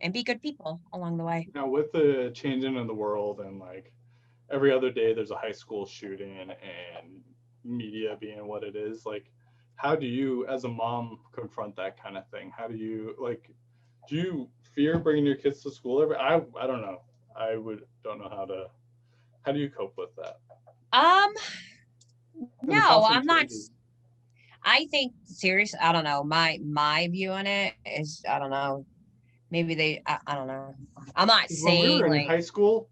[SPEAKER 2] and be good people along the way.
[SPEAKER 1] Now, with the changing in the world and like every other day there's a high school shooting and media being what it is, like, how do you, as a mom, confront that kind of thing? How do you, like, do you fear bringing your kids to school I don't know. Don't know how do you cope with that?
[SPEAKER 2] Um,
[SPEAKER 1] And the
[SPEAKER 2] no,
[SPEAKER 1] constant
[SPEAKER 2] I'm not.
[SPEAKER 1] changes.
[SPEAKER 2] I think serious. I don't know. My view on it is, I don't know. Maybe I don't know. I'm not
[SPEAKER 1] 'Cause when we
[SPEAKER 2] saying
[SPEAKER 1] were in
[SPEAKER 2] like
[SPEAKER 1] high school,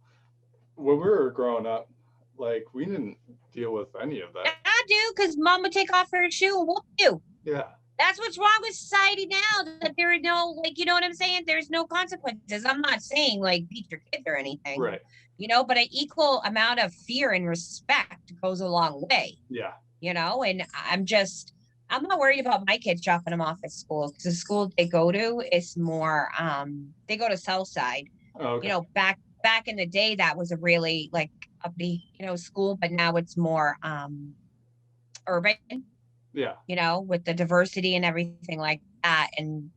[SPEAKER 1] when we were growing up, like we didn't deal with any of that.
[SPEAKER 2] I do, because mom would take off her shoe and whoop you.
[SPEAKER 1] Yeah.
[SPEAKER 2] That's what's wrong with society now. That there are no, like, you know what I'm saying? There's no consequences. I'm not saying like beat your kids or anything,
[SPEAKER 1] Right.
[SPEAKER 2] but an equal amount of fear and respect goes a long way.
[SPEAKER 1] Yeah.
[SPEAKER 2] And I'm not worried about my kids dropping them off at school, because the school they go to is more they go to Southside.
[SPEAKER 1] Oh, okay.
[SPEAKER 2] Back in the day, that was a really like uppity, school, but now it's more urban,
[SPEAKER 1] Yeah.
[SPEAKER 2] with the diversity and everything like that. And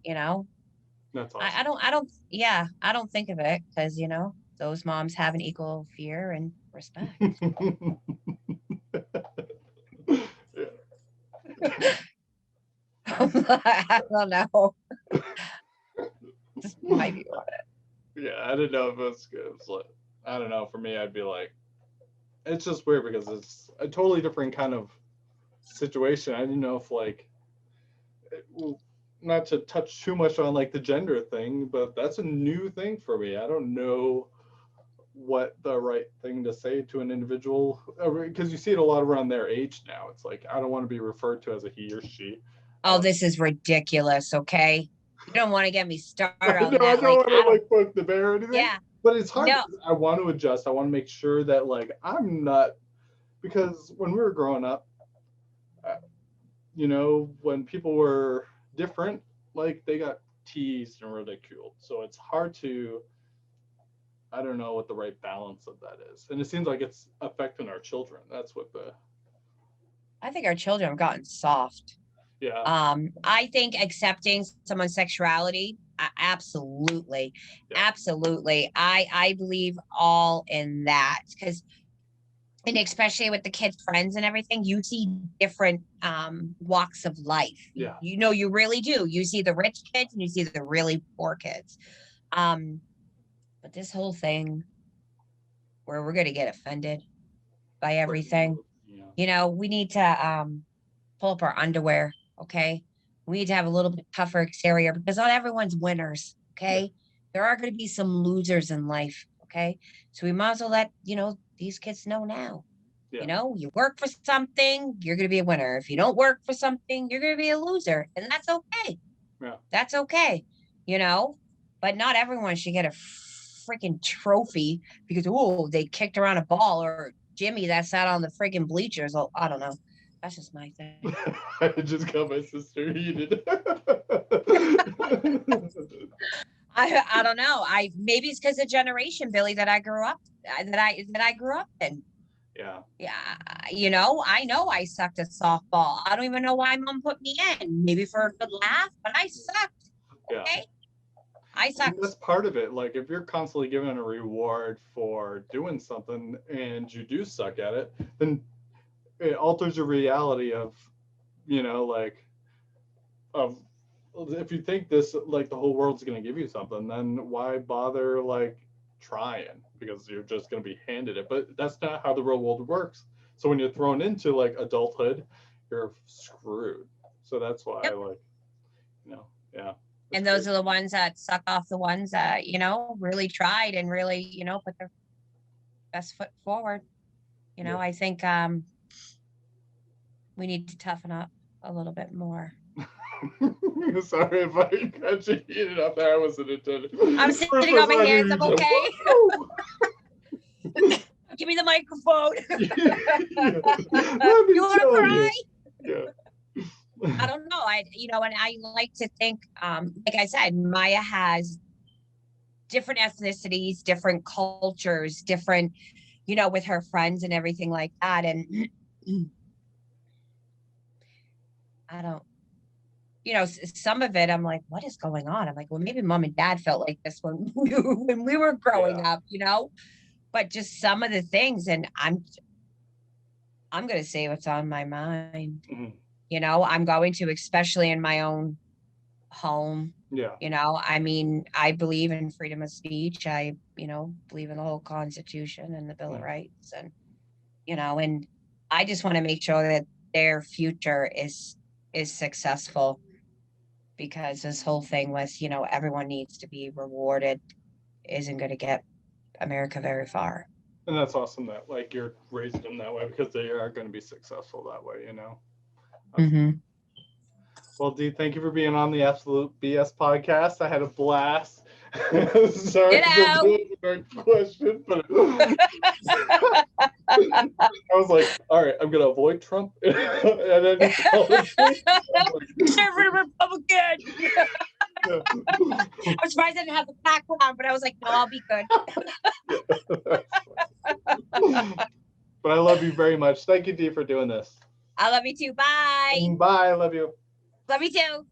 [SPEAKER 1] That's
[SPEAKER 2] I
[SPEAKER 1] awesome.
[SPEAKER 2] don't yeah, I don't think of it, because those moms have an equal fear and respect.
[SPEAKER 1] Yeah.
[SPEAKER 2] I don't know. Just my view on it.
[SPEAKER 1] Yeah, I didn't know if it was good. It's like, I don't know. For me, I'd be like, it's just weird because it's a totally different kind of situation. I didn't know if like, not to touch too much on like the gender thing, but that's a new thing for me. I don't know what the right thing to say to an individual, because you see it a lot around their age now. It's like, I don't want to be referred to as a he or she.
[SPEAKER 2] Oh, this is ridiculous. Okay. You don't want to get me started
[SPEAKER 1] I
[SPEAKER 2] on
[SPEAKER 1] know I
[SPEAKER 2] that.
[SPEAKER 1] don't
[SPEAKER 2] Like,
[SPEAKER 1] want to like poke the bear or anything,
[SPEAKER 2] yeah,
[SPEAKER 1] but it's hard.
[SPEAKER 2] no.
[SPEAKER 1] I want to adjust. I want to make sure that like I'm not, because when we were growing up, uh, when people were different, like they got teased and ridiculed. So it's hard to, I don't know what the right balance of that is. And it seems like it's affecting our children. That's what
[SPEAKER 2] I think our children have gotten soft.
[SPEAKER 1] yeah.
[SPEAKER 2] I think accepting someone's sexuality, absolutely,
[SPEAKER 1] Yeah.
[SPEAKER 2] absolutely. I believe all in that, because, and especially with the kids' friends and everything, you see different walks of life.
[SPEAKER 1] Yeah.
[SPEAKER 2] You really do. You see the rich kids and you see the really poor kids. But this whole thing where we're going to get offended by everything,
[SPEAKER 1] Yeah.
[SPEAKER 2] we need to pull up our underwear. Okay. We need to have a little bit tougher exterior, because not everyone's winners.
[SPEAKER 1] Yeah.
[SPEAKER 2] Okay. There are going to be some losers in life. Okay. So we might as well let, these kids know now.
[SPEAKER 1] Yeah.
[SPEAKER 2] You work for something, you're going to be a winner. If you don't work for something, you're going to be a loser. And that's okay.
[SPEAKER 1] Yeah.
[SPEAKER 2] That's okay. But not everyone should get a freaking trophy because, they kicked around a ball, or Jimmy that sat on the freaking bleachers. Oh, I don't know. That's just my thing.
[SPEAKER 1] I just got my sister heated.
[SPEAKER 2] I don't know. Maybe it's because of generation, Billy, that I grew up in.
[SPEAKER 1] Yeah.
[SPEAKER 2] Yeah, I know I sucked at softball. I don't even know why mom put me in. Maybe for a good laugh, but I sucked.
[SPEAKER 1] Yeah.
[SPEAKER 2] Okay, I
[SPEAKER 1] And
[SPEAKER 2] sucked.
[SPEAKER 1] that's part of it. Like if you're constantly given a reward for doing something and you do suck at it, then it alters your reality of, like, of, if you think this, like the whole world's going to give you something, then why bother like trying, because you're just going to be handed it. But that's not how the real world works. So when you're thrown into like adulthood, you're screwed. So that's why I
[SPEAKER 2] Yep.
[SPEAKER 1] like, yeah.
[SPEAKER 2] And those are the ones that suck off the ones that, really tried and really, put their best foot forward.
[SPEAKER 1] Yeah.
[SPEAKER 2] I think we need to toughen up a little bit more.
[SPEAKER 1] Sorry if I got you heated up there. I wasn't intended.
[SPEAKER 2] I'm sitting on my hands. I'm okay. Give me the microphone. You want to cry?
[SPEAKER 1] Yeah.
[SPEAKER 2] I don't know. And I like to think, like I said, Maya has different ethnicities, different cultures, different, with her friends and everything like that. And I don't, some of it, I'm like, what is going on? I'm like, well, maybe mom and dad felt like this when we were growing up, but just some of the things. And I'm going to say what's on my mind. I'm going to, especially in my own home.
[SPEAKER 1] Yeah.
[SPEAKER 2] I mean, I believe in freedom of speech. I, believe in the whole Constitution and the Bill of Rights, and, and I just want to make sure that their future is successful, because this whole thing with, everyone needs to be rewarded isn't going to get America very far.
[SPEAKER 1] And that's awesome that like you're raising them that way, because they are going to be successful that way,
[SPEAKER 2] Mm-hmm.
[SPEAKER 1] Well, Dee, thank you for being on the Absolute BS podcast. I had a blast. Sorry for the question, but I was like, all right, I'm going to avoid Trump and then politics.
[SPEAKER 2] Conservative Republican. I'm surprised I didn't have the background, but I was like, no, I'll be good.
[SPEAKER 1] But I love you very much. Thank you, Dee, for doing this.
[SPEAKER 2] I love you too. Bye.
[SPEAKER 1] Bye. I love you.
[SPEAKER 2] Love you too.